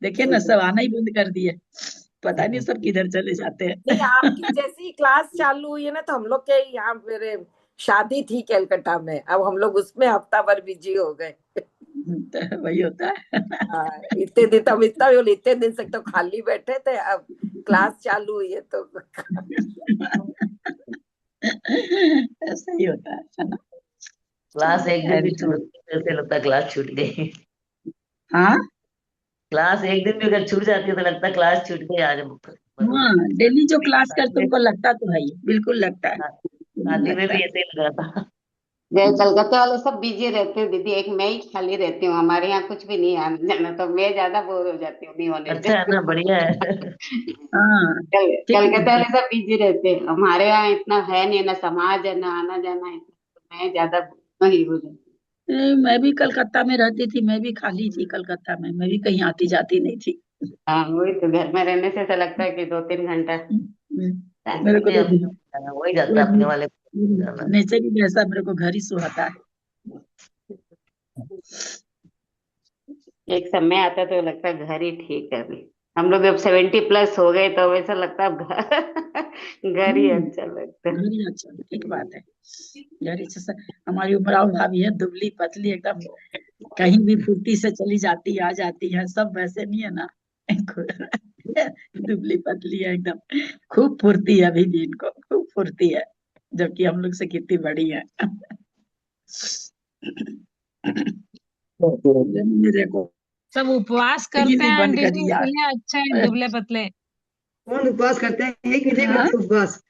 देखिए ना, सब आना ही बंद कर दिए, पता नहीं सब किधर चले जाते हैं। नहीं, आपकी जैसी क्लास चालू हुई है ना, तो हम लोग के यहाँ मेरे शादी थी कलकत्ता में, अब हम लोग उसमें हफ्ता भर बिजी हो गए। तो वही होता है। हाँ, इतने दिन तो हम इतने दिन से तो खाली बैठे थे, अब क्लास चालू हुई है तो ऐसा ही होता है ना। क्लास एक दिन भी खैर, छूट गई, ऐसे लगता है क्लास छूट गई। हाँ क्लास एक दिन भी अगर छूट जाती है तो लगता है क्लास छूट गई आज हाँ, डेली जो क्लास करते उनको लगता तो है ही, बिल्कुल लगता है, शादी में लगता भी है। ऐसे ही लग रहा था। कलकत्ते वाले सब बिजी रहते हैं दीदी, एक मैं ही खाली रहती हूँ, हमारे यहाँ कुछ भी नहीं आना जाना, तो मैं ज्यादा बोर हो जाती हूँ नहीं होने अच्छा है से। ना, बढ़िया है। हाँ ठीक कलकत्ता है। वाले सब बिजी रहते हैं, हमारे यहाँ इतना है नहीं ना, समाज है ना आना जाना है, तो मैं ज्यादा वही हो जाती मैं भी कलकत्ता में रहती थी, मैं भी खाली थी कलकत्ता में, मैं भी कहीं आती जाती नहीं थी। हूँ। हाँ वही तो, घर में रहने से ऐसा लगता है कि 2-3 घंटा टाइम मेरे को नहीं, तो अपने वही जाता है, अपने वाले जाना। नेचर ही वैसा, मेरे को घर ही सुहाता है। एक समय आता तो लगता है घर ही ठीक है। अभी हम लोग जब 70+ हो गए तो वैसा लगता है घर ही अच्छा लगता है। घर ही अच्छा, ठीक बात है, घर ही अच्छा। हमारी उमराव भाभी है, दुबली पतली एकदम, कहीं भी फुर्ती से चली जाती आ जाती है, सब वैसे नहीं है ना। दुबली पतली है एकदम, खूब फुर्ती है अभी भी इनको, खूब फुर्ती है, जबकि हम लोग से कितनी बड़ी है। मेरे को सब उपवास ही करते नहीं हैं बंद आंटी जी, करी यार। इसलिए अच्छे हैं दुबले पतले। कौन उपवास करते हैं? एक मिनट हाँ? उपवास